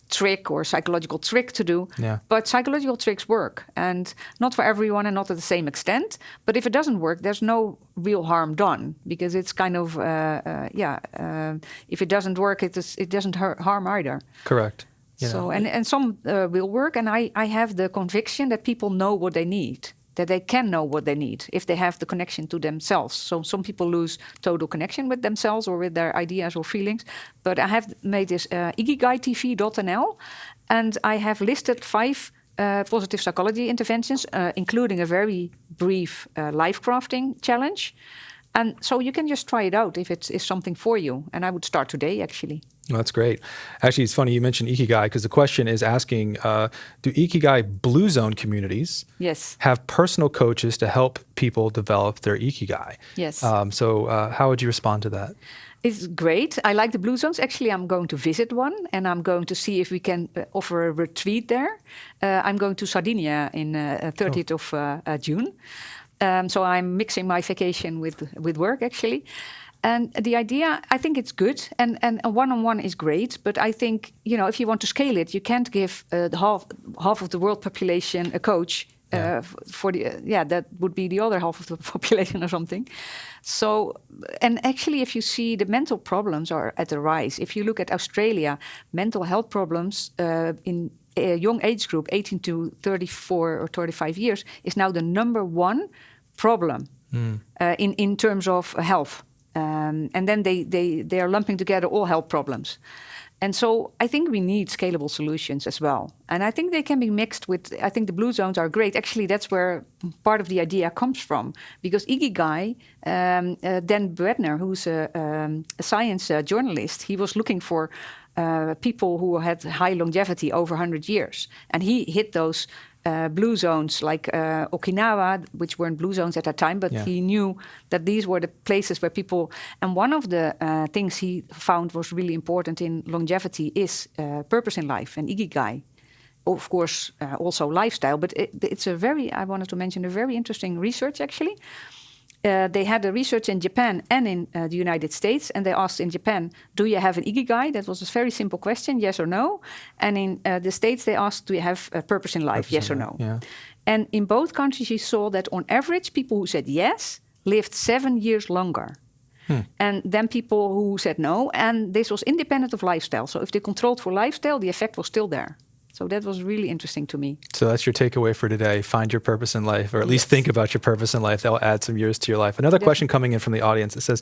trick or psychological trick to do. Yeah. But psychological tricks work, and not for everyone, and not at the same extent. But if it doesn't work, there's no real harm done, because it's kind of if it doesn't work, it doesn't harm either. Correct. So and some will work, and I have the conviction that people know what they need, that they can know what they need if they have the connection to themselves. So some people lose total connection with themselves or with their ideas or feelings. But I have made this ikigaitv.nl, and I have listed 5 positive psychology interventions, including a very brief life crafting challenge. And so you can just try it out if it is something for you. And I would start today, actually. Well, that's great. Actually, it's funny you mentioned Ikigai, because the question is asking, do Ikigai Blue Zone communities have personal coaches to help people develop their Ikigai? Yes. So how would you respond to that? It's great. I like the Blue Zones. Actually, I'm going to visit one, and I'm going to see if we can offer a retreat there. I'm going to Sardinia in 30th of June. So I'm mixing my vacation with work, actually. And the idea, I think it's good, and a one-on-one is great. But I think, if you want to scale it, you can't give the half of the world population a coach. That would be the other half of the population or something. So, and actually, if you see, the mental problems are at the rise. If you look at Australia, mental health problems in a young age group, 18 to 34 or 35 years, is now the number 1 problem in terms of health. And then they are lumping together all health problems. And so I think we need scalable solutions as well. And I think they can be mixed with, I think the Blue Zones are great. Actually, that's where part of the idea comes from. Because Ikigai, Dan Bredner, who's a science journalist, he was looking for people who had high longevity over 100 years. And he hit those blue zones like Okinawa, which weren't blue zones at that time, but he knew that these were the places where people... And one of the things he found was really important in longevity is purpose in life and Ikigai. Of course, also lifestyle, but it's I wanted to mention a very interesting research, actually. They had a research in Japan and in the United States, and they asked in Japan, do you have an Ikigai? That was a very simple question, yes or no. And in the States, they asked, do you have a purpose in life, yes or no? Yeah. And in both countries, you saw that on average, people who said yes lived 7 years longer. And then people who said no, and this was independent of lifestyle. So if they controlled for lifestyle, the effect was still there. So that was really interesting to me. So that's your takeaway for today. Find your purpose in life, or at least think about your purpose in life. That'll add some years to your life. Another question coming in from the audience. It says,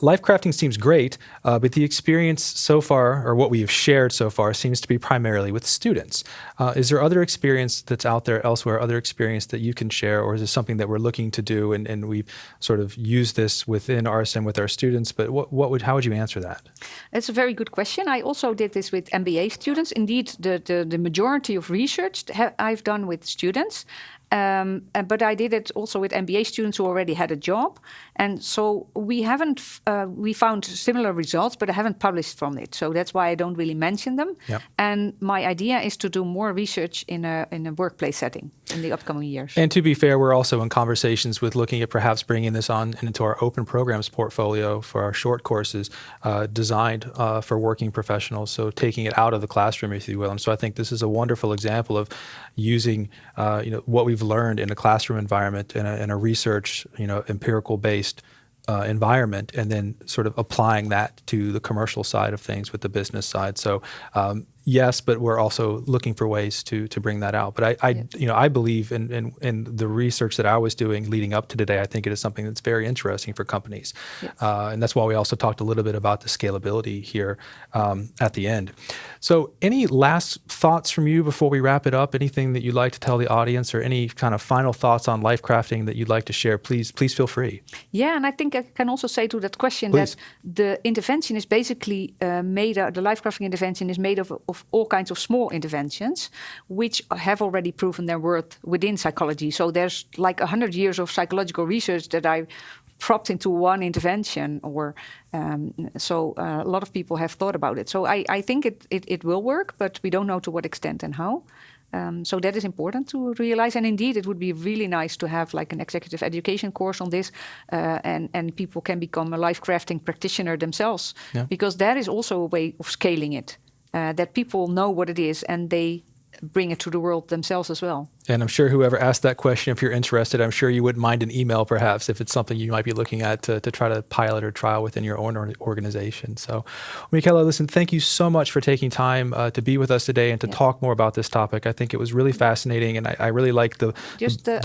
life crafting seems great, but the experience so far, or what we have shared so far, seems to be primarily with students. Is there other experience that's out there elsewhere, other experience that you can share, or is this something that we're looking to do and we've sort of used this within RSM with our students? But how would you answer that? It's a very good question. I also did this with MBA students. Indeed, the majority of research I've done with students, but I did it also with MBA students who already had a job. And so we found similar results, but I haven't published from it. So that's why I don't really mention them. Yep. And my idea is to do more research in a workplace setting in the upcoming years. And to be fair, we're also in conversations with looking at perhaps bringing this on into our open programs portfolio for our short courses designed for working professionals. So taking it out of the classroom, if you will. And so I think this is a wonderful example of using what we've learned in a classroom environment, in a research, empirical-based environment, and then sort of applying that to the commercial side of things with the business side. So yes, but we're also looking for ways to bring that out. But I believe in the research that I was doing leading up to today. I think it is something that's very interesting for companies, and that's why we also talked a little bit about the scalability here at the end. So, any last thoughts from you before we wrap it up? Anything that you'd like to tell the audience, or any kind of final thoughts on life crafting that you'd like to share? Please feel free. Yeah, and I think I can also say to that question Please. that the intervention is basically the life crafting intervention is made of all kinds of small interventions, which have already proven their worth within psychology. So there's like 100 years of psychological research that I propped into one intervention, or a lot of people have thought about it. So I think it will work, but we don't know to what extent and how. So that is important to realize. And indeed, it would be really nice to have like an executive education course on this, and people can become a life crafting practitioner themselves, because that is also a way of scaling it, that people know what it is and they bring it to the world themselves as well. And I'm sure whoever asked that question, if you're interested, I'm sure you wouldn't mind an email perhaps if it's something you might be looking at to try to pilot or trial within your own organization. So, Michaela, listen, thank you so much for taking time to be with us today and to talk more about this topic. I think it was really fascinating, and I really like the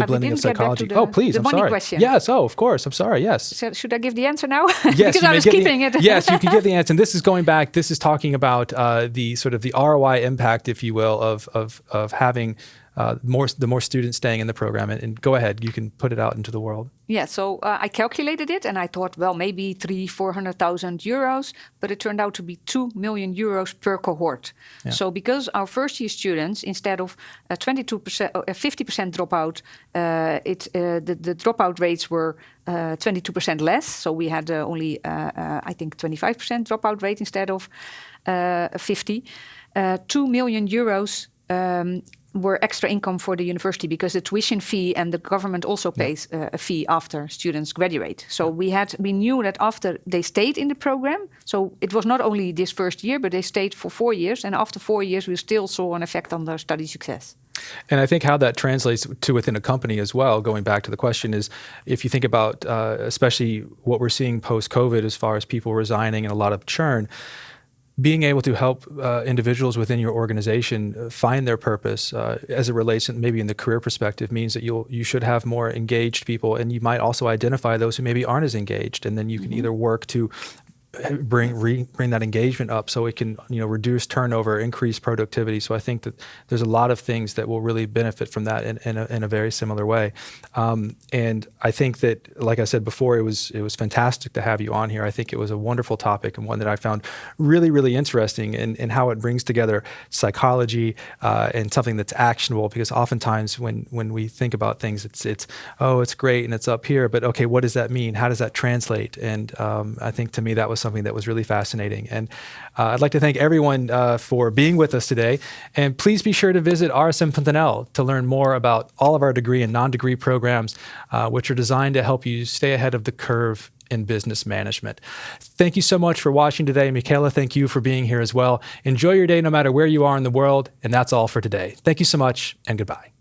blending of psychology. Please, I'm sorry. Question. Yes, of course. I'm sorry, yes. So should I give the answer now? Yes, because I was keeping it. Yes, you can give the answer. And this is talking about the sort of the ROI impact, if you will, of having the more students staying in the program. And go ahead, you can put it out into the world. Yeah, so I calculated it and I thought, well, maybe 300,000-400,000 euros, but it turned out to be 2 million euros per cohort. Yeah. So because our first year students, instead of 22%, 50% dropout, the dropout rates were 22% less. So we had only, I think, 25% dropout rate instead of 50. 2 million euros were extra income for the university, because the tuition fee and the government also pays a fee after students graduate. So we knew that after they stayed in the program, so it was not only this first year, but they stayed for 4 years. And after 4 years, we still saw an effect on their study success. And I think how that translates to within a company as well, going back to the question, is if you think about especially what we're seeing post-COVID as far as people resigning and a lot of churn, being able to help individuals within your organization find their purpose as it relates, maybe in the career perspective, means that you should have more engaged people, and you might also identify those who maybe aren't as engaged, and then you can either work to bring that engagement up so it can reduce turnover, increase productivity. So I think that there's a lot of things that will really benefit from that in a very similar way. And I think that, like I said before, it was fantastic to have you on here. I think it was a wonderful topic, and one that I found really, really interesting in how it brings together psychology and something that's actionable. Because oftentimes when we think about things, it's great and it's up here, but okay, what does that mean? How does that translate? And I think to me that was something that was really fascinating. And I'd like to thank everyone for being with us today. And please be sure to visit rsm.nl to learn more about all of our degree and non-degree programs, which are designed to help you stay ahead of the curve in business management. Thank you so much for watching today. Michaela, thank you for being here as well. Enjoy your day no matter where you are in the world. And that's all for today. Thank you so much, and goodbye.